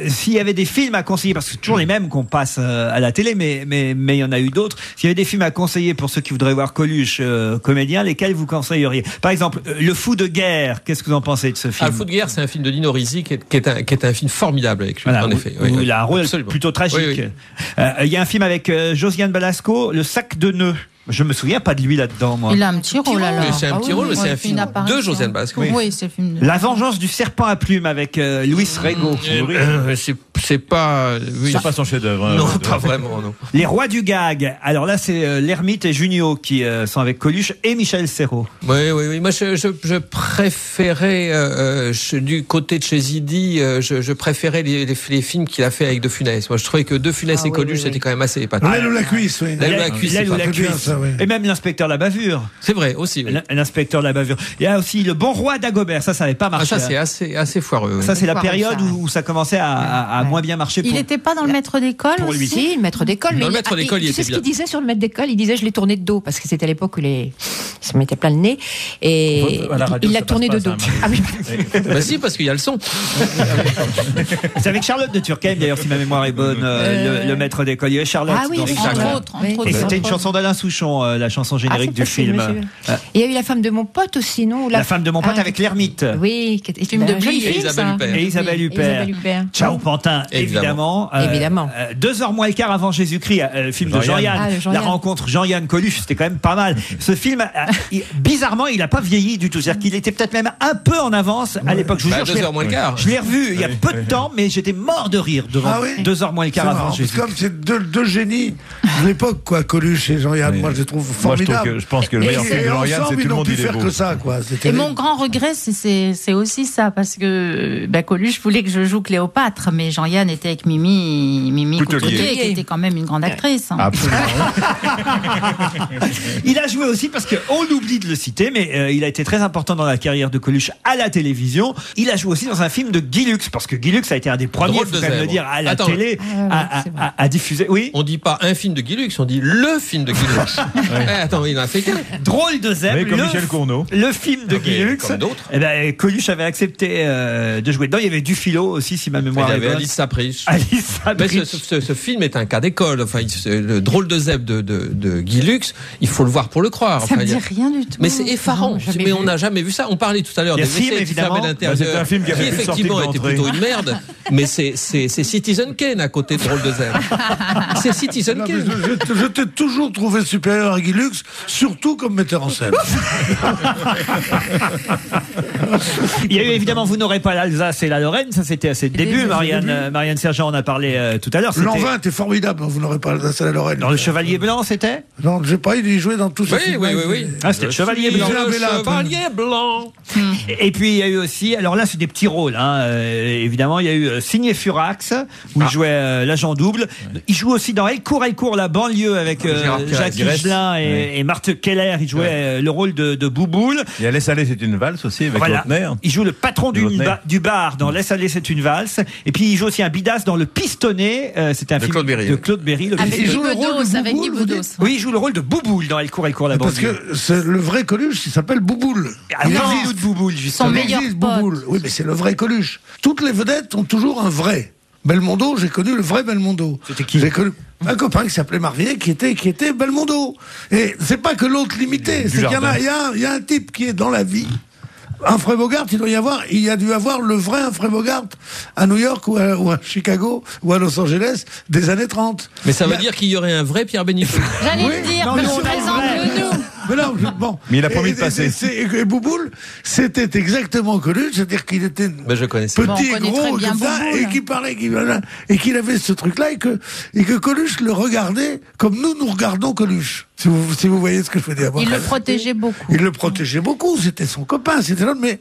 s'il y avait des films à conseiller, parce que c'est toujours les mêmes qu'on passe à la télé, mais il y en a eu d'autres. S'il y avait des films à conseiller pour ceux qui voudraient voir Coluche comédien, lesquels vous conseilleriez? Par exemple, Le Fou de guerre. Qu'est-ce que vous en pensez de ce film? Le Fou de guerre, c'est un film de Dino Risi qui est un film formidable avec lui, en effet. Où il a un rôle plutôt tragique. Il y a un film avec Josiane Balasco, Le sac de nœuds. Je me souviens pas de lui là-dedans, moi. Il a un petit rôle alors. C'est un petit rôle, mais c'est un film de Josiane Balasco. Oui, c'est le film. La vengeance du serpent à plumes avec Luis Rego. C'est pas. C'est pas son chef-d'œuvre. Non, pas vraiment, non. Les Rois du gag. Alors là, c'est l'Ermite et Junio qui sont avec Coluche et Michel Serrault. Oui. Moi, je préférais du côté de chez Zidi, je préférais les films qu'il a fait avec De Funès. Moi, je trouvais que De Funès et Coluche, c'était quand même assez épatant. L'aile ou la cuisse, oui. L'aile ou la cuisse. oui. Et même l'inspecteur la bavure. C'est vrai aussi. Oui. L'inspecteur la bavure. Il y a aussi le bon roi d'Agobert. Ça n'avait pas marché. Ça, c'est assez foireux. Ça, c'est la foireux, période ça. où ça commençait à moins bien marcher. Il n'était pas dans le maître d'école Pour lui. aussi Si, le maître d'école. Dans Mais le maître d'école, il tu sais était ce bien. qu'il disait sur le maître d'école? Il disait, je l'ai tourné de dos, parce que c'était à l'époque où il se mettait plein le nez. Et À la radio, il l'a ça tourné de passe pas, dos. ça, Ah oui. Bah si, parce qu'il y a le son. C'est avec Charlotte de Turckheim, d'ailleurs, si ma mémoire est bonne, le maître d'école. Il y avait Charlotte. Ah oui, dans- Entre autres. Et c'était une chanson d'Alain Souchon, la chanson générique du film. Il y a eu La femme de mon pote aussi, non? La femme de mon pote Ah, avec l'ermite. Oui, qui était Film de un joli Brie et film, Isabelle ça. Huppert. Et Isabelle Oui, Huppert. Isabelle Huppert. Ciao Pantin, évidemment. Évidemment. 2 heures moins le quart avant Jésus-Christ, film de Jean-Yann. Jean-Yann. Ah, le Jean-Yann. La rencontre Jean-Yann Coluche, c'était quand même pas mal. Ce film, bizarrement, il n'a pas vieilli du tout. C'est-à-dire qu'il était peut-être même un peu en avance à l'époque. Je vous Bah, jure, 2 heures moins le quart. je l'ai revu il y a peu de temps, mais j'étais mort de rire devant Ah oui 2 heures moins le C'est quart marrant, avant parce Jésus. que comme c'est deux génies de l'époque, quoi, Coluche et Jean-Yann, Oui. moi je les trouve Moi, formidables. je pense que le Et meilleur film de Jean-Yann, ensemble, c'est ils Tout le n'ont monde pu il est faire beau. que ça, quoi. C'était Et mon grand regret, c'est aussi ça, parce que Coluche voulait que je joue Cléopâtre, mais Jean-Yann était avec Mimi Coutelier. Coutelier, qui était quand même une grande actrice. hein. Absolument. Il a joué aussi parce qu'on oublie de le citer, mais il a été très important dans la carrière de Coluche à la télévision. Il a joué aussi dans un film de Guy Lux, parce que Guy Lux a été un des premiers, Drôle faut de quand même le zèbre. dire, à la Attends. télé, c'est vrai. à diffuser. Oui. On dit pas un film de Guy Lux, on dit le film de Guy Lux. Attends, il en a fait qu'un. Drôle de zèbre. Mais comme Michel Cournot. Le film de Guy Lux. comme d'autres. Eh ben, Coluche avait accepté de jouer dedans. Il y avait Dufilo aussi, si ma Il y mémoire est avait bonne. Alice Sapritch. Alice Mais Sapritch. ce film est un cas d'école. Enfin, le drôle de zèbre de Guy Lux, il faut le voir pour le croire. Ça Enfin, me il y dit a- rien du tout. Mais c'est effarant. Non, jamais Mais vu. on n'a jamais vu ça. On parlait tout à l'heure Il y a des film, WC qui évidemment. fermaient l'intérieur. Bah, c'était un film qui avait plus de effectivement sortie que était d'entrée. plutôt une merde. Mais c'est Citizen Kane à côté de Drôle de zèbre. C'est Citizen Non, mais Kane. je t'ai toujours trouvé supérieur à Guy Lux, surtout comme metteur en scène. Il y a eu évidemment Vous n'aurez pas l'Alsace et la Lorraine. Ça, c'était à ses débuts. débuts. Marianne Sergent en a parlé tout à l'heure. C'était L'an 20 était formidable, vous n'aurez pas la salle à Lorraine. dans Le Chevalier Blanc, c'était Non, je sais pas, il y jouait dans tous ces Oui, films. oui. Ah, c'était Le Chevalier Blanc. Le Bella, Chevalier Blanc. Et puis il y a eu aussi, alors là c'est des petits rôles, évidemment, il y a eu Signé Furax, où il jouait l'agent double. Il joue aussi dans Elle court, la banlieue, avec Gérard Pires. Jacques Higelin et Marthe Keller. Il jouait le rôle de Bouboule. Il y a Laisse aller, c'est une valse aussi avec Voilà. Lautner. Il joue le patron du bar dans Laisse aller, c'est une valse. Et puis il joue aussi un bidasse dans Le Pistonnet. C'était un De film Claude Berry. de Claude Berry. Le Avec Pistonnet. joue le Guy rôle de Bedos, avec Guy Bouboule, vous Bedos. Oui, il joue le rôle de Bouboule dans Elle court, la Parce banlieue. que c'est le vrai Coluche, il s'appelle Bouboule. Ah, Il oui, existe. de Bouboule, Son justement. Il meilleur existe, pote. Bouboule. Oui, mais c'est le vrai Coluche. Toutes les vedettes ont toujours un vrai. Belmondo, j'ai connu le vrai Belmondo. C'était qui? J'ai connu un copain qui s'appelait Marvier qui était Belmondo. Et c'est pas que l'autre l'imitait, c'est qu'il y en a, il y a un type qui est dans la vie. Humphrey Bogart, il y a dû avoir le vrai Humphrey Bogart à New York ou à Chicago ou à Los Angeles des années 30. Mais ça veut dire qu'il y aurait un vrai Pierre Bénichou. J'allais Oui, le dire, non, mais c'est présente-le-nous. Mais non, bon. Mais il a promis de passer. Et Bouboule, c'était exactement Coluche, c'est-à-dire qu'il était Mais je connaissais. Bon, on petit, connaît très gros, bien comme ça, Bouboule. et qui parlait, et qu'il avait ce truc-là, et que Coluche le regardait comme nous regardons Coluche. Si vous voyez ce que je veux dire. Il le protégeait beaucoup. Il le protégeait beaucoup, c'était son copain, c'était l'autre, mais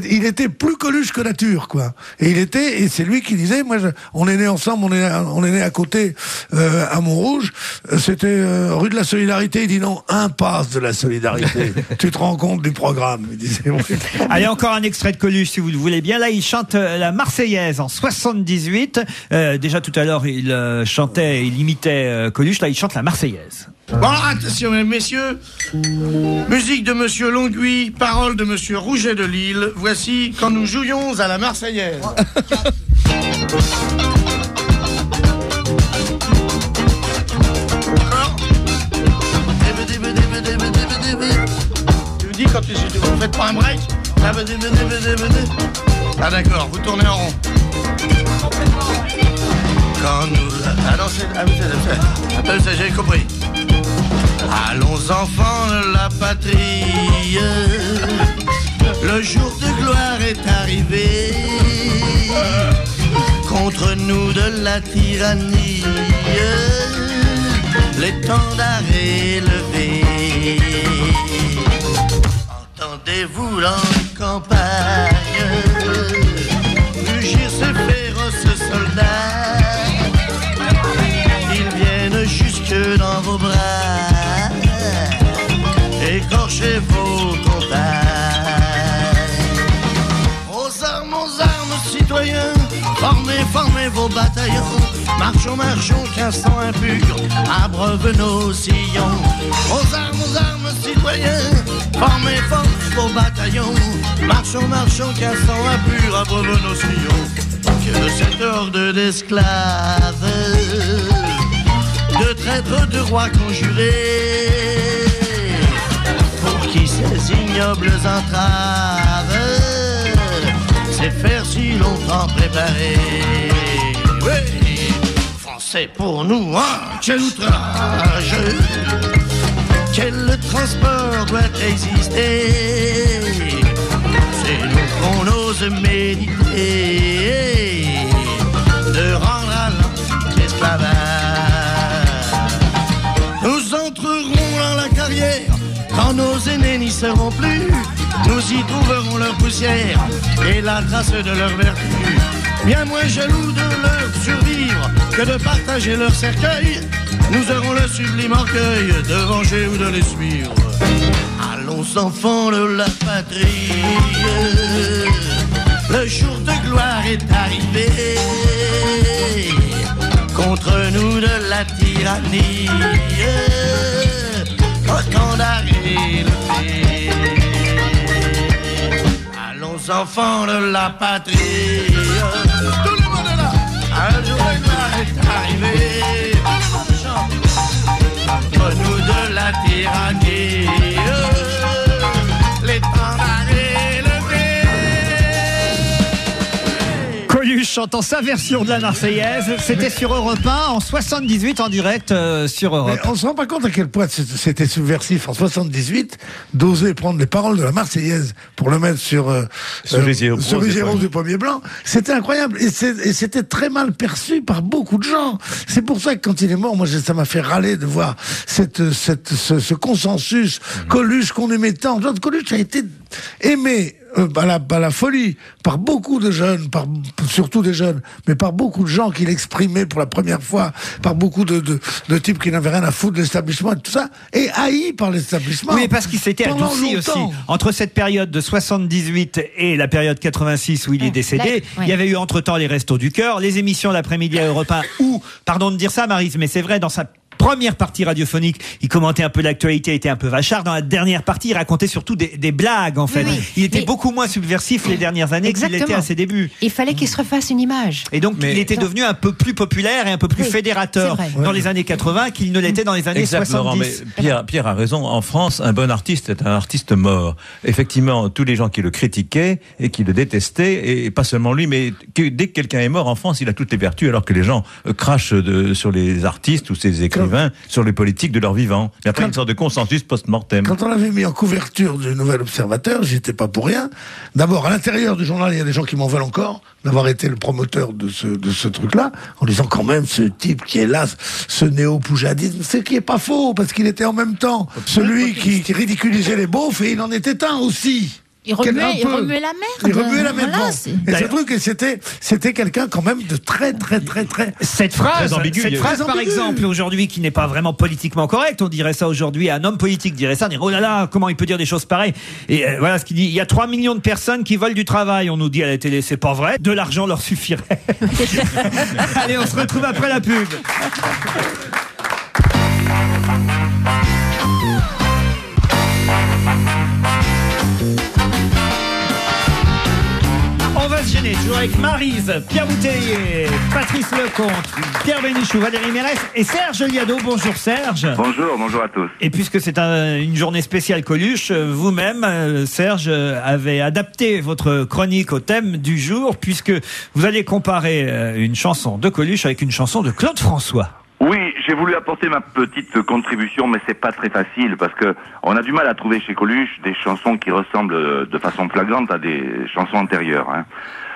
il était plus Coluche que nature, quoi. Et c'est lui qui disait, moi, on est nés ensemble, on est nés à côté, à Montrouge, c'était rue de la Solidarité, il dit non, impasse de la Solidarité. Tu te rends compte du programme, il disait. Oui. Allez, encore un extrait de Coluche, si vous le voulez bien. Là, il chante la Marseillaise en 78. Déjà tout à l'heure, il chantait, il imitait Coluche. Là, il chante la Marseillaise. Bon, attention, mesdames, messieurs. Musique de Monsieur Longuy, paroles de Monsieur Rouget de Lille. Voici Quand nous jouions à la Marseillaise. D'accord. Tu me dis quand vous ne faites pas un break? Ah d'accord, vous tournez en rond. Quand nous... Ah non, c'est j'ai compris. Allons enfants de la patrie, le jour de gloire est arrivé. Contre nous de la tyrannie, l'étendard est levé. Entendez-vous dans les campagnes rugir ces féroces soldats? Ils viennent jusque dans vos bras. formez vos bataillons. Marchons, marchons, cassons impurs, abreuvent nos sillons. Aux armes, citoyens, formez vos bataillons. Marchons, marchons, cassons impurs, abreuvent nos sillons. Que de cette horde d'esclaves, de traîtres, de rois conjurés, pour qui ces ignobles entraves, ces fers si longtemps préparés. Oui, Français pour nous, hein, quel outrage, quel transport doit exister. C'est nous qu'on ose méditer de rendre à l'esclavage. Nous entrerons dans la carrière quand nos aînés n'y seront plus. Nous y trouverons leur poussière et la trace de leur vertu. Bien moins jaloux de leur survivre que de partager leur cercueil. Nous aurons le sublime orgueil de venger ou de les suivre. Allons enfants de la patrie, le jour de gloire est arrivé. Contre nous de la tyrannie, autant d'arrêter le fait. Allons enfants de la patrie, tout le monde est là. Un jour de gloire est arrivé. Tout le monde chante. Contre nous de la tyrannie, les temps d'élever. Coluche chantant sa version de la Marseillaise, c'était sur Europe 1 en 78 en direct sur Europe. Mais on se rend pas compte à quel point c'était subversif en 78 d'oser prendre les paroles de la Marseillaise pour le mettre sur Cerisier rose du premier blanc. C'était incroyable et c'était très mal perçu par beaucoup de gens. C'est pour ça que quand il est mort, moi ça m'a fait râler de voir ce consensus Coluche qu'on aimait tant. Coluche a été aimé à la folie par beaucoup de jeunes, surtout des jeunes, mais par beaucoup de gens qui l'exprimaient pour la première fois, par beaucoup de types qui n'avaient rien à foutre de l'établissement et tout ça, et haïs par l'établissement. Oui, parce qu'il s'était adouci aussi. Entre cette période de 78 et la période 86 où il est décédé, il y avait eu entre-temps les Restos du Cœur, les émissions l'après-midi à Europe 1 où, pardon de dire ça Maryse, mais c'est vrai, dans sa première partie radiophonique, il commentait un peu l'actualité, était un peu vachard. Dans la dernière partie, il racontait surtout des blagues, en fait. Oui, il était beaucoup moins subversif les dernières années qu'il l'était à ses débuts. Il fallait qu'il se refasse une image. Et donc, il était devenu un peu plus populaire et un peu plus fédérateur dans les années 80 qu'il ne l'était dans les années 70. Mais Pierre a raison. En France, un bon artiste est un artiste mort. Effectivement, tous les gens qui le critiquaient et qui le détestaient, et pas seulement lui, mais dès que quelqu'un est mort en France, il a toutes les vertus, alors que les gens crachent sur les artistes ou ses écrivains, sur les politiques de leur vivant. Il y a pas une sorte de consensus post-mortem. Quand on l'avait mis en couverture du Nouvel Observateur, j'y étais pas pour rien. D'abord, à l'intérieur du journal, il y a des gens qui m'en veulent encore d'avoir été le promoteur de ce truc-là, en disant quand même ce type qui est là, ce néo-poujadisme, ce qui est pas faux, parce qu'il était en même temps celui qui ridiculisait les beaufs, et il en était un aussi. Il remuait la merde. Il remuait la merde. Voilà, et ce truc, c'était quelqu'un quand même de très. Cette phrase, ambigu, par exemple, aujourd'hui, qui n'est pas vraiment politiquement correcte, on dirait ça aujourd'hui, un homme politique dirait ça, on dirait, oh là là, comment il peut dire des choses pareilles. Et voilà ce qu'il dit, il y a 3 millions de personnes qui volent du travail, on nous dit à la télé, c'est pas vrai, de l'argent leur suffirait. Allez, on se retrouve après la pub. On va se gêner, toujours avec Maryse, Pierre Bouteiller, Patrice Lecomte, Pierre Bénichou, Valérie Mérès et Serge Liado. Bonjour Serge. Bonjour à tous. Et puisque c'est une journée spéciale Coluche, vous-même, Serge, avez adapté votre chronique au thème du jour, puisque vous allez comparer une chanson de Coluche avec une chanson de Claude François. Oui, j'ai voulu apporter ma petite contribution, mais c'est pas très facile parce que on a du mal à trouver chez Coluche des chansons qui ressemblent de façon flagrante à des chansons antérieures.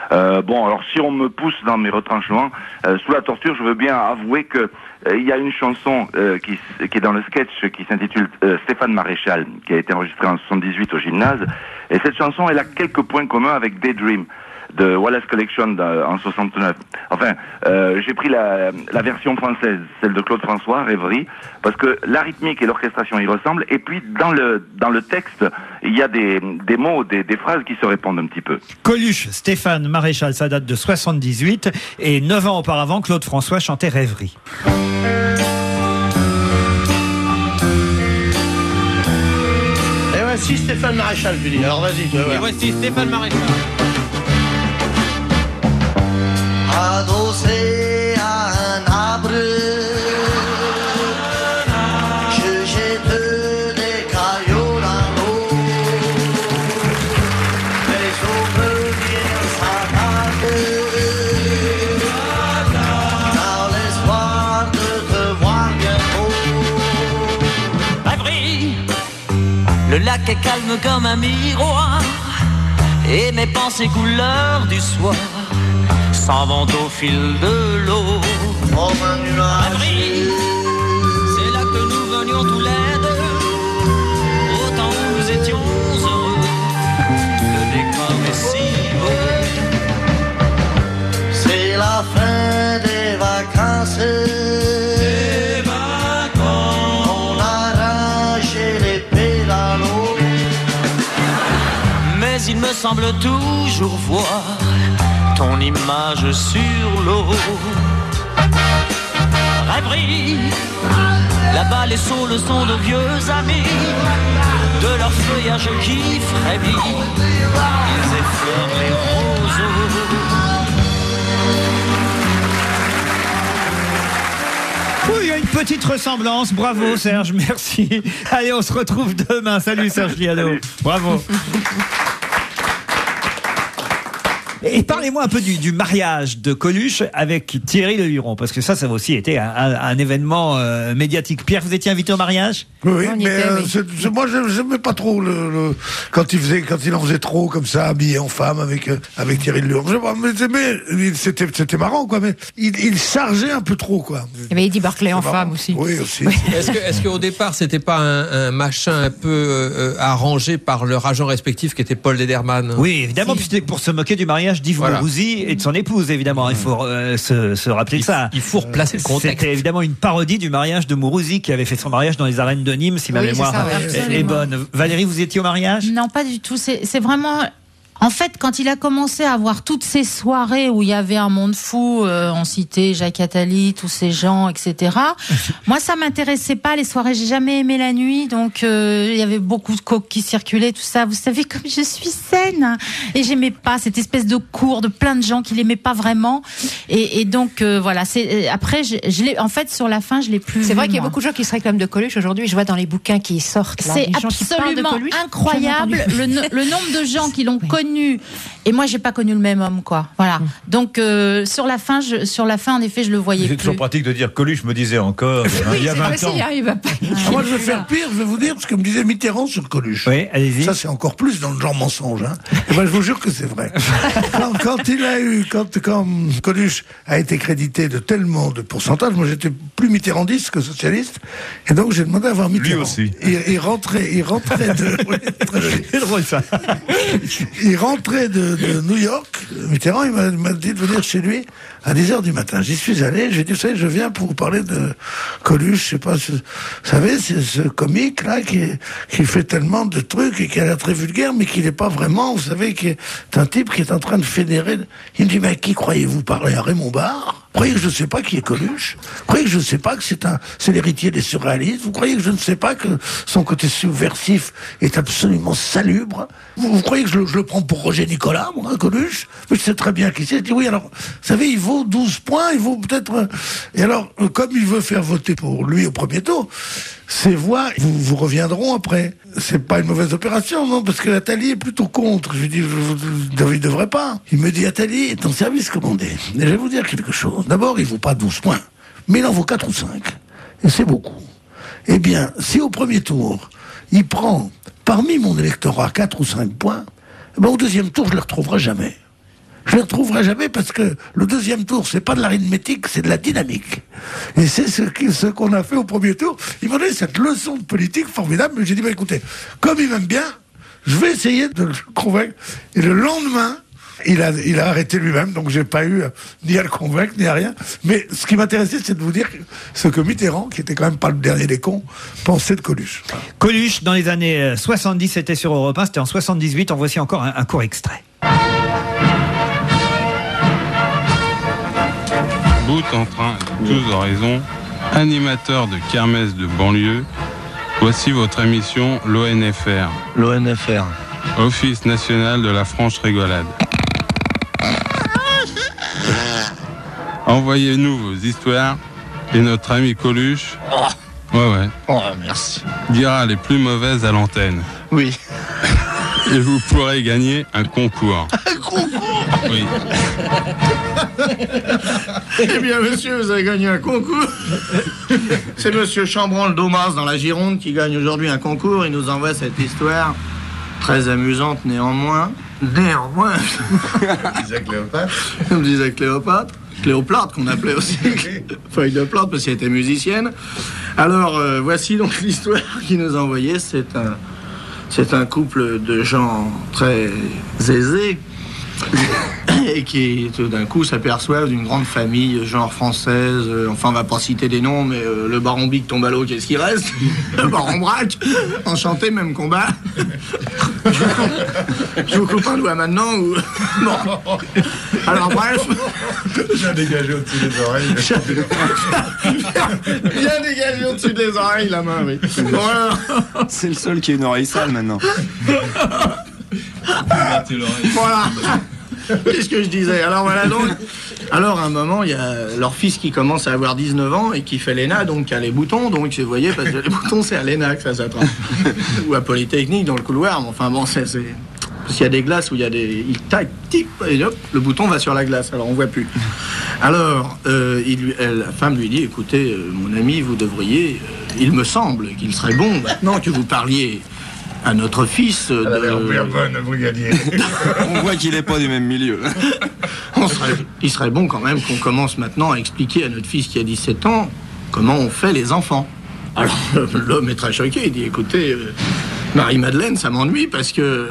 Bon, alors si on me pousse dans mes retranchements, sous la torture, je veux bien avouer que il y a une chanson qui est dans le sketch qui s'intitule Stéphane Maréchal, qui a été enregistrée en 78 au Gymnase, et cette chanson elle a quelques points communs avec Daydream. de Wallace Collection en 69. Enfin, j'ai pris la version française, celle de Claude François, Rêverie, parce que la rythmique et l'orchestration y ressemblent, et puis dans le texte, il y a des mots, des phrases qui se répondent un petit peu. Coluche, Stéphane Maréchal, ça date de 78, et 9 ans auparavant, Claude François chantait Rêverie. Et voici Stéphane Maréchal, je dis. Alors vas-y, tu vas voir. Et voici Stéphane Maréchal. Adossé à un arbre, je jette des cailloux dans l'eau. Les autres viennent s'attaquer dans l'espoir de te voir bientôt. Rêverie, le lac est calme comme un miroir, et mes pensées couleur du soir s'en vont au fil de l'eau. Comme un nuage. Rêverie, c'est là que nous venions tous les deux, au temps où nous étions heureux. Le décor est si beau. C'est la fin des vacances. Des vacances. On arrache les pédalos. Mais il me semble toujours voir ton image sur l'eau. Rêverie, là-bas les saules sont de vieux amis, de leur feuillage qui frémit, ils effleurent les roseaux. Oui, il y a une petite ressemblance. Bravo Serge, merci. Allez, on se retrouve demain. Salut Serge Liano. Bravo. Et parlez-moi un peu du mariage de Coluche avec Thierry Le Huron, parce que ça a aussi été un événement médiatique. Pierre, vous étiez invité au mariage ? Oui, mais moi j'aimais pas trop quand il en faisait trop comme ça, habillé en femme avec Thierry Le Huron. C'était marrant quoi, mais il chargeait un peu trop quoi. Il y avait Eddie Barclay en femme aussi. Oui aussi. Est-ce qu'au départ c'était pas un machin un peu arrangé par leur agent respectif qui était Paul Lederman ? Oui, évidemment, puis c'était pour se moquer du mariage d'Yves Mourouzi et de son épouse, évidemment. Il faut se rappeler de ça. Il faut replacer le contexte. C'était évidemment une parodie du mariage de Mourouzi qui avait fait son mariage dans les arènes de Nîmes, si ma mémoire est bonne. Valérie, vous étiez au mariage ? Non, pas du tout. C'est vraiment... En fait, quand il a commencé à avoir toutes ces soirées où il y avait un monde fou, on citait Jacques Attali, tous ces gens, etc. Moi, ça m'intéressait pas, les soirées. J'ai jamais aimé la nuit, donc il y avait beaucoup de coke qui circulaient, tout ça. Vous savez, comme je suis saine, et j'aimais pas cette espèce de cour de plein de gens qui l'aimaient pas vraiment. Et donc, voilà. Après, en fait, sur la fin, je l'ai plus. C'est vrai qu'il y a beaucoup de gens qui se réclament de Coluche aujourd'hui. Je vois dans les bouquins qui sortent. Là, c'est des gens absolument qui Coluche, incroyable le nombre de gens qui l'ont connu. Et moi, j'ai pas connu le même homme, quoi. Voilà. Donc, sur la fin, en effet, je le voyais plus. C'est toujours pratique de dire Coluche me disait encore. Il y a 20 ans. Moi, je vais faire pire, je vais vous dire ce que me disait Mitterrand sur Coluche. Oui, allez-y. Ça, c'est encore plus dans le genre mensonge. Hein. Et ben, je vous jure que c'est vrai. Quand Coluche a été crédité de tellement de pourcentage, moi, j'étais plus mitterrandiste que socialiste. Et donc, j'ai demandé à voir Mitterrand. Lui aussi. Il rentrait de... C'est drôle, ça. Il rentrait de New York. Mitterrand, il m'a dit de venir chez lui à 10h du matin. J'y suis allé, j'ai dit, vous savez, je viens pour vous parler de Coluche, je sais pas, vous savez, c'est ce comique-là qui fait tellement de trucs et qui a l'air très vulgaire, mais qui n'est pas vraiment, vous savez, qui est un type qui est en train de fédérer. Il me dit, mais à qui croyez-vous parler? À Raymond Barre? Vous croyez que je ne sais pas qui est Coluche? Vous croyez que je ne sais pas que c'est l'héritier des surréalistes? Vous croyez que je ne sais pas que son côté subversif est absolument salubre? Vous croyez que je le prends pour Roger Nicolas, moi, Coluche? Mais je sais très bien qui c'est. Je dis, oui, alors, vous savez, il vaut 12 points, il vaut peut-être... Et alors, comme il veut faire voter pour lui au premier tour, ces voix vous reviendront après. C'est pas une mauvaise opération, non, parce que Attali est plutôt contre. Je lui dis, il devrait pas. Il me dit, Attali est en service commandé. Et je vais vous dire quelque chose. D'abord, il vaut pas 12 points, mais il en vaut 4 ou 5. Et c'est beaucoup. Eh bien, si au premier tour, il prend parmi mon électorat 4 ou 5 points, eh ben, au deuxième tour, je ne le retrouverai jamais. Je ne le retrouverai jamais parce que le deuxième tour, c'est pas de l'arithmétique, c'est de la dynamique. Et c'est ce qu'on a fait au premier tour. Il m'a donné cette leçon de politique formidable, mais j'ai dit, bah, écoutez, comme il m'aime bien, je vais essayer de le convaincre. Et le lendemain, il a arrêté lui-même, donc j'ai pas eu ni à le convaincre, ni à rien. Mais ce qui m'intéressait, c'est de vous dire ce que Mitterrand, qui était quand même pas le dernier des cons, pensait de Coluche. Coluche, dans les années 70, c'était sur Europe 1, c'était en 78. En voici encore un court extrait. Bout en train, tous horizons, animateur de kermesse de banlieue, voici votre émission l'ONFR. L'ONFR. Office national de la franche rigolade. Envoyez-nous vos histoires et notre ami Coluche, ouais, Merci. dira les plus mauvaises à l'antenne. Oui. Et vous pourrez gagner un concours. Un concours? Oui. Eh bien, monsieur, vous avez gagné un concours. C'est monsieur Chambranle-Domas dans la Gironde qui gagne aujourd'hui un concours. Il nous envoie cette histoire très amusante néanmoins. Néanmoins. Disait Cléopâtre. Comme disait Cléopâtre. Cléoplate qu'on appelait aussi feuille de plate parce qu'elle était musicienne. Alors voici donc l'histoire qu'il nous a envoyée. C'est un couple de gens très aisés et qui tout d'un coup s'aperçoivent d'une grande famille genre française. Enfin on va pas citer des noms, mais le baron Bic tombe à l'eau, qu'est-ce qui reste? Le baron Braque, enchanté, même combat. Je vous coupe un doigt maintenant ou... Bon. Alors bref. J'ai dégagé au-dessus des oreilles. Bien dégagé au-dessus des oreilles la main, oui. Bon, alors... C'est le seul qui a une oreille sale maintenant. Voilà. Qu'est-ce que je disais? Alors voilà donc. Alors à un moment, il y a leur fils qui commence à avoir 19 ans et qui fait l'ENA, donc qui a les boutons, donc vous voyez, parce que les boutons c'est à l'ENA que ça s'attrape. Ou à Polytechnique dans le couloir, mais enfin bon, c'est... Parce qu'il y a des glaces où il y a des... Il tac, tip, et hop, le bouton va sur la glace, alors on voit plus. Alors, la femme lui dit, écoutez, mon ami, vous devriez... il me semble qu'il serait bon, maintenant que vous parliez à notre fils... On voit qu'il n'est pas du même milieu. Il serait bon quand même qu'on commence maintenant à expliquer à notre fils qui a 17 ans comment on fait les enfants. Alors, l'homme est très choqué, il dit, écoutez, Marie-Madeleine, ça m'ennuie parce que...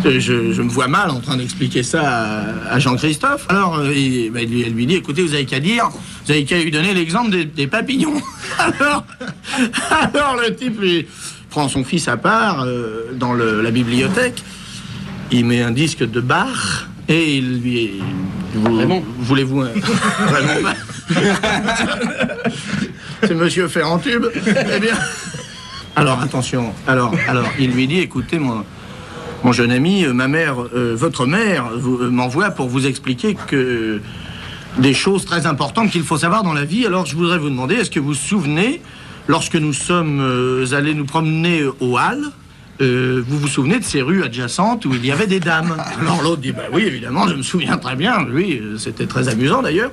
Je me vois mal en train d'expliquer ça à Jean-Christophe. Alors, elle lui dit, écoutez, vous avez qu'à lui donner l'exemple des papillons. Alors, le type lui prend son fils à part dans la bibliothèque, il met un disque de Bach et il lui... Voulez-vous un... Vraiment C'est monsieur Ferrantube. Eh bien... Alors, attention. Alors, il lui dit, écoutez, mon jeune ami, votre mère m'envoie pour vous expliquer que des choses très importantes qu'il faut savoir dans la vie. Alors je voudrais vous demander, est-ce que vous vous souvenez, lorsque nous sommes allés nous promener aux Halles, vous vous souvenez de ces rues adjacentes où il y avait des dames? Alors l'autre dit, bah oui, évidemment, je me souviens très bien. Oui, c'était très amusant d'ailleurs.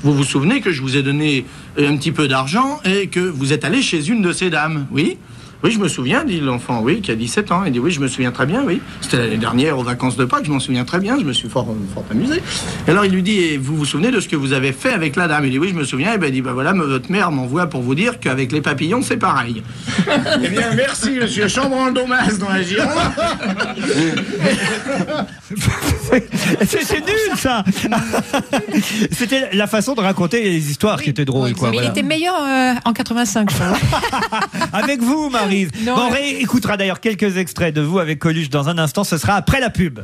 Vous vous souvenez que je vous ai donné un petit peu d'argent et que vous êtes allé chez une de ces dames? Oui. Oui, je me souviens, dit l'enfant, oui, qui a 17 ans. Il dit, oui, je me souviens très bien, oui. C'était l'année dernière, aux vacances de Pâques, je m'en souviens très bien, je me suis fort amusé. Et alors, il lui dit, et vous vous souvenez de ce que vous avez fait avec la dame? Il dit, oui, je me souviens. Et ben, il dit, bah voilà, votre mère m'envoie pour vous dire qu'avec les papillons, c'est pareil. Eh bien, merci, monsieur Chambranle-Domas dans la Gironde. C'est nul, ça. C'était la façon de raconter les histoires qui était drôle, quoi. Mais Voilà. il était meilleur en 85, je crois. Avec vous, Maryse. Non, Bon, on réécoutera d'ailleurs quelques extraits de vous avec Coluche dans un instant. Ce sera après la pub.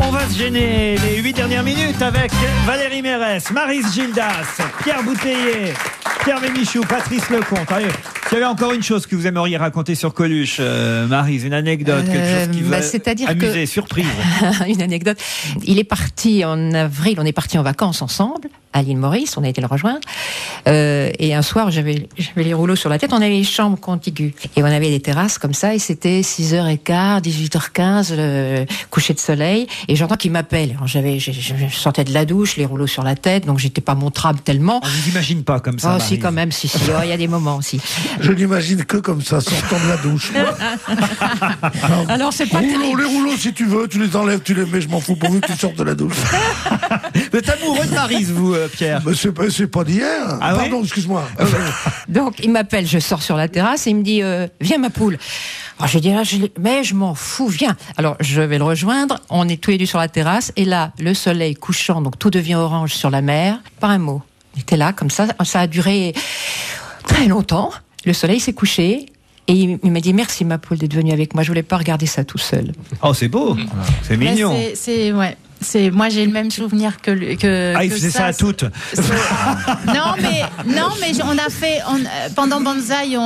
On va se gêner les 8 dernières minutes avec Valérie Mérès, Maryse Gildas, Pierre Bouteiller, Pierre Bénichou, Patrice Lecomte. Allez, s'il y avait encore une chose que vous aimeriez raconter sur Coluche, Maryse, une anecdote, quelque chose qui vous a c'est-à-dire amusé, surprise. Une anecdote. Il est parti en avril, on est parti en vacances ensemble à l'île Maurice, on a été le rejoindre. Et un soir, j'avais les rouleaux sur la tête, on avait les chambres contiguës. Et on avait des terrasses comme ça, et c'était 6h15, 18h15, le coucher de soleil. Et j'entends qu'il m'appelle. Alors je sortais de la douche, les rouleaux sur la tête, donc j'étais pas montrable tellement. On vous imagine pas comme ça. Oh, si, quand même, si. Il y a des moments aussi. Je n'imagine que comme ça, sortant de la douche. Alors, c'est pas les rouleaux, si tu veux, tu les enlèves, tu les mets, je m'en fous, pourvu que tu sortes de la douche. Vous êtes amoureux de Maryse, vous, Pierre? Mais c'est pas d'hier. Ah Pardon, oui excuse-moi. Donc, il m'appelle, je sors sur la terrasse et il me dit viens ma poule. Alors, je dis mais je m'en fous, viens. Alors je vais le rejoindre, on est tous les deux sur la terrasse et là, le soleil couchant, donc tout devient orange sur la mer, pas un mot. Il était là, comme ça a duré très longtemps. Le soleil s'est couché. Et il m'a dit merci ma poule d'être venue avec moi. Je voulais pas regarder ça tout seul. Oh c'est beau, c'est mignon. Ouais. Moi j'ai le même souvenir que il faisait ça à toutes. Non mais on a fait pendant Banzai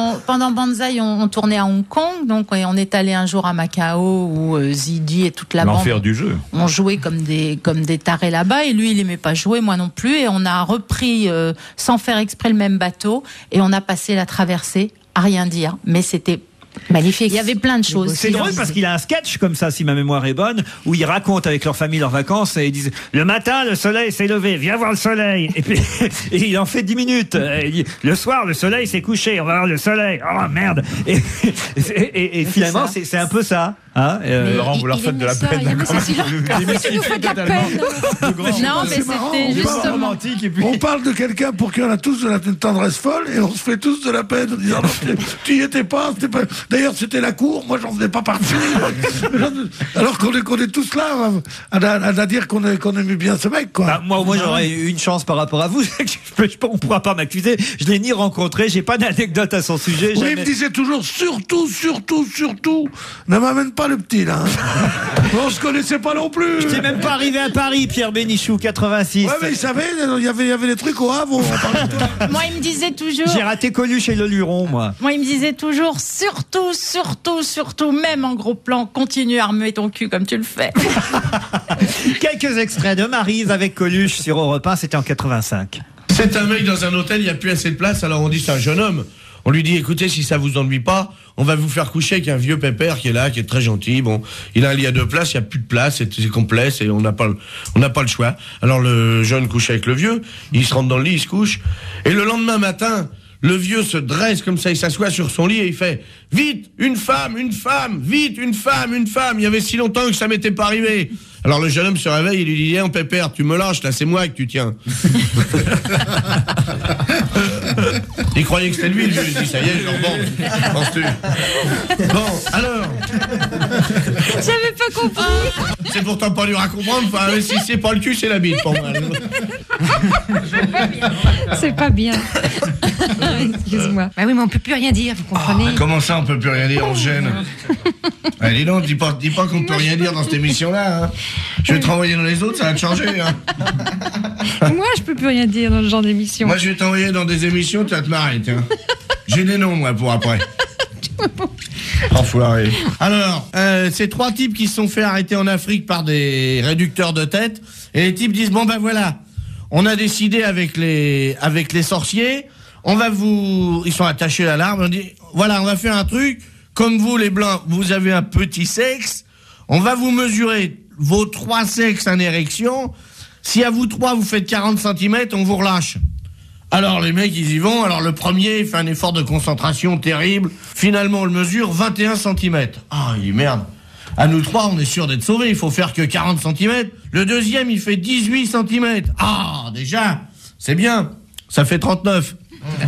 on tournait à Hong Kong, donc on est allé un jour à Macao où Zidi et toute la bande l'enfer du jeu. On jouait comme des tarés là-bas et lui il aimait pas jouer, moi non plus, et on a repris sans faire exprès le même bateau et on a passé la traversée à rien dire, mais c'était magnifique. Il y avait plein de choses. C'est drôle parce qu'il a un sketch comme ça, si ma mémoire est bonne, où il raconte avec leur famille leurs vacances et ils disent le matin le soleil s'est levé, viens voir le soleil. Et puis et il en fait 10 minutes. Il dit, le soir le soleil s'est couché, on va voir le soleil. Oh merde. Et finalement c'est un peu ça. Hein, Laurent, vous leur faites de la peine. Tu nous fais de la peine. Non, mais c'était justement romantique. Et puis... On parle de quelqu'un pour qui on a tous de la tendresse folle et on se fait tous de la peine en disant tu y étais pas, d'ailleurs c'était la cour, moi j'en faisais pas partie. Alors qu'on est tous là à dire qu'on aimait bien ce mec, quoi. Bah, moi au moins j'aurais eu une chance par rapport à vous. On pourra pas m'accuser. Je l'ai ni rencontré, j'ai pas d'anecdote à son sujet. Oui, il me disait toujours surtout, ne m'amène pas le petit là. On se connaissait pas non plus. Je t'ai même pas arrivé à Paris, Pierre Bénichou, 86. Ouais, mais il savait, il y avait des trucs au Havre. Moi, il me disait toujours. J'ai raté Coluche et le Luron, moi. Moi, il me disait toujours surtout, même en gros plan, continue à remuer ton cul comme tu le fais. Quelques extraits de Maryse avec Coluche sur Europe 1, c'était en 85. C'est un mec dans un hôtel, il n'y a plus assez de place, alors on dit c'est un jeune homme. On lui dit, écoutez, si ça vous ennuie pas, on va vous faire coucher avec un vieux pépère qui est là, qui est très gentil. Bon, il a un lit à 2 places, il n'y a plus de place, c'est complet, et on n'a pas le choix. Alors le jeune couche avec le vieux, il se rentre dans le lit, il se couche, et le lendemain matin, le vieux se dresse comme ça, il s'assoit sur son lit et il fait « Vite, une femme, vite, une femme !» Il y avait si longtemps que ça m'était pas arrivé. Alors le jeune homme se réveille, il lui dit « Eh, pépère, tu me lâches, là, c'est moi que tu tiens. » Il croyait que c'était lui, il dit « Ça y est, je rebonde. Penses-tu » Bon, alors... J'avais pas compris. C'est pourtant pas dur à comprendre, enfin, si c'est pas le cul, c'est la bite pour moi. C'est pas bien. Excuse-moi. Bah oui, mais on peut plus rien dire, vous comprenez. Comment ça, on peut plus rien dire, on se gêne. Allez, dis donc, dis pas qu'on peut rien dire dans cette émission-là. Hein. Je vais te renvoyer dans les autres, ça va te changer. Hein. Moi, je peux plus rien dire dans ce genre d'émission. Moi, je vais t'envoyer dans des émissions, tu vas te marrer, tiens. J'ai des noms, moi, pour après. Enfoiré. Alors, c'est 3 types qui se sont fait arrêter en Afrique par des réducteurs de tête. Et les types disent, bon ben voilà, on a décidé avec les sorciers, ils sont attachés à l'arbre, on dit, voilà, on va faire un truc, comme vous les blancs, vous avez un petit sexe, on va vous mesurer vos 3 sexes en érection, si à vous 3 vous faites 40 cm, on vous relâche. Alors les mecs ils y vont, alors le premier il fait un effort de concentration terrible, finalement on le mesure 21 cm. Ah il dit merde, à nous 3 on est sûr d'être sauvés, il faut faire que 40 cm. Le deuxième il fait 18 cm. Ah déjà, c'est bien, ça fait 39.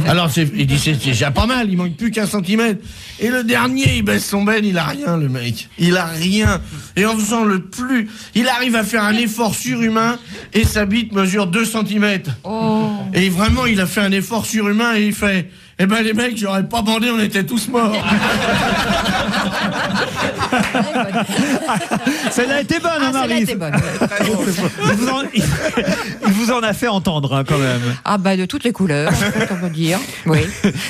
Alors il dit c'est déjà pas mal, il manque plus qu'un centimètre. Et le dernier il baisse son ben, il a rien le mec, il a rien. Et en faisant il arrive à faire un effort surhumain et sa bite mesure 2 cm. Oh. Et vraiment il a fait un effort surhumain et il fait eh ben les mecs j'aurais pas bandé, on était tous morts. Celle-là a été bonne, Maryse. Celle-là a été bonne. Il vous en a fait entendre, hein, quand même. Ah bah de toutes les couleurs, on peut dire. Oui.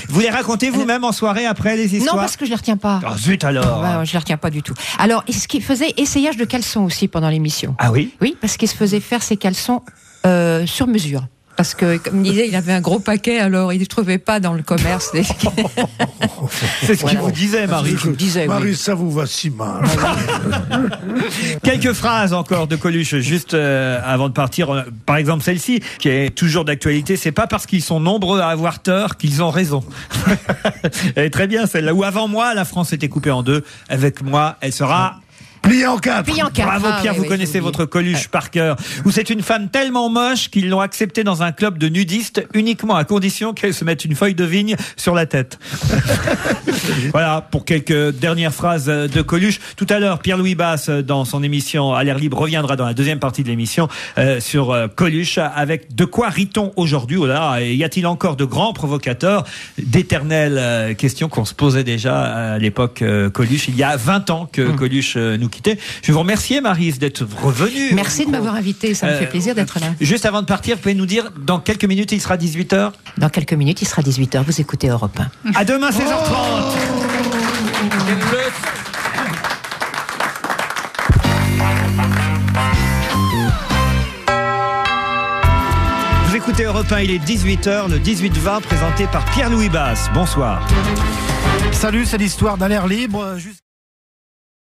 Vous les racontez vous-même en soirée après les histoires? Non, parce que je les retiens pas. Oh, zut alors. Ouais, je les retiens pas du tout. Alors, est-ce qu'il faisait essayage de caleçons aussi pendant l'émission? Ah oui? Oui, parce qu'il se faisait faire ses caleçons sur mesure. Parce que, comme il disait, il avait un gros paquet, alors il ne trouvait pas dans le commerce. C'est ce qu'il vous disait, Marie. Marie, ça vous va si mal. Quelques phrases encore de Coluche, juste avant de partir. Par exemple, celle-ci, qui est toujours d'actualité. C'est pas parce qu'ils sont nombreux à avoir tort qu'ils ont raison. Elle est très bien, celle-là. Où avant moi, la France était coupée en deux. Avec moi, elle sera Plié en quatre. Plié en quatre. Bravo Pierre, vous connaissez votre Coluche par cœur. Où c'est une femme tellement moche qu'ils l'ont acceptée dans un club de nudistes uniquement à condition qu'elle se mette une feuille de vigne sur la tête. Voilà, pour quelques dernières phrases de Coluche. Tout à l'heure, Pierre-Louis Basse, dans son émission À l'air libre, reviendra dans la deuxième partie de l'émission sur Coluche, avec de quoi rit-on aujourd'hui? Oh là, et y a-t-il encore de grands provocateurs? D'éternelles questions qu'on se posait déjà à l'époque Coluche, il y a 20 ans que Coluche nous quittait. Je vais vous remercier, Maryse, d'être revenue. Merci de m'avoir invité, ça me fait plaisir d'être là. Juste avant de partir, vous pouvez nous dire, dans quelques minutes, il sera 18h? Dans quelques minutes, il sera 18h, vous écoutez Europe 1. À demain, 16h30. Vous écoutez Europe 1, il est 18h, le 18-20, présenté par Pierre-Louis Basse. Bonsoir. Salut, c'est l'histoire d'À l'air libre.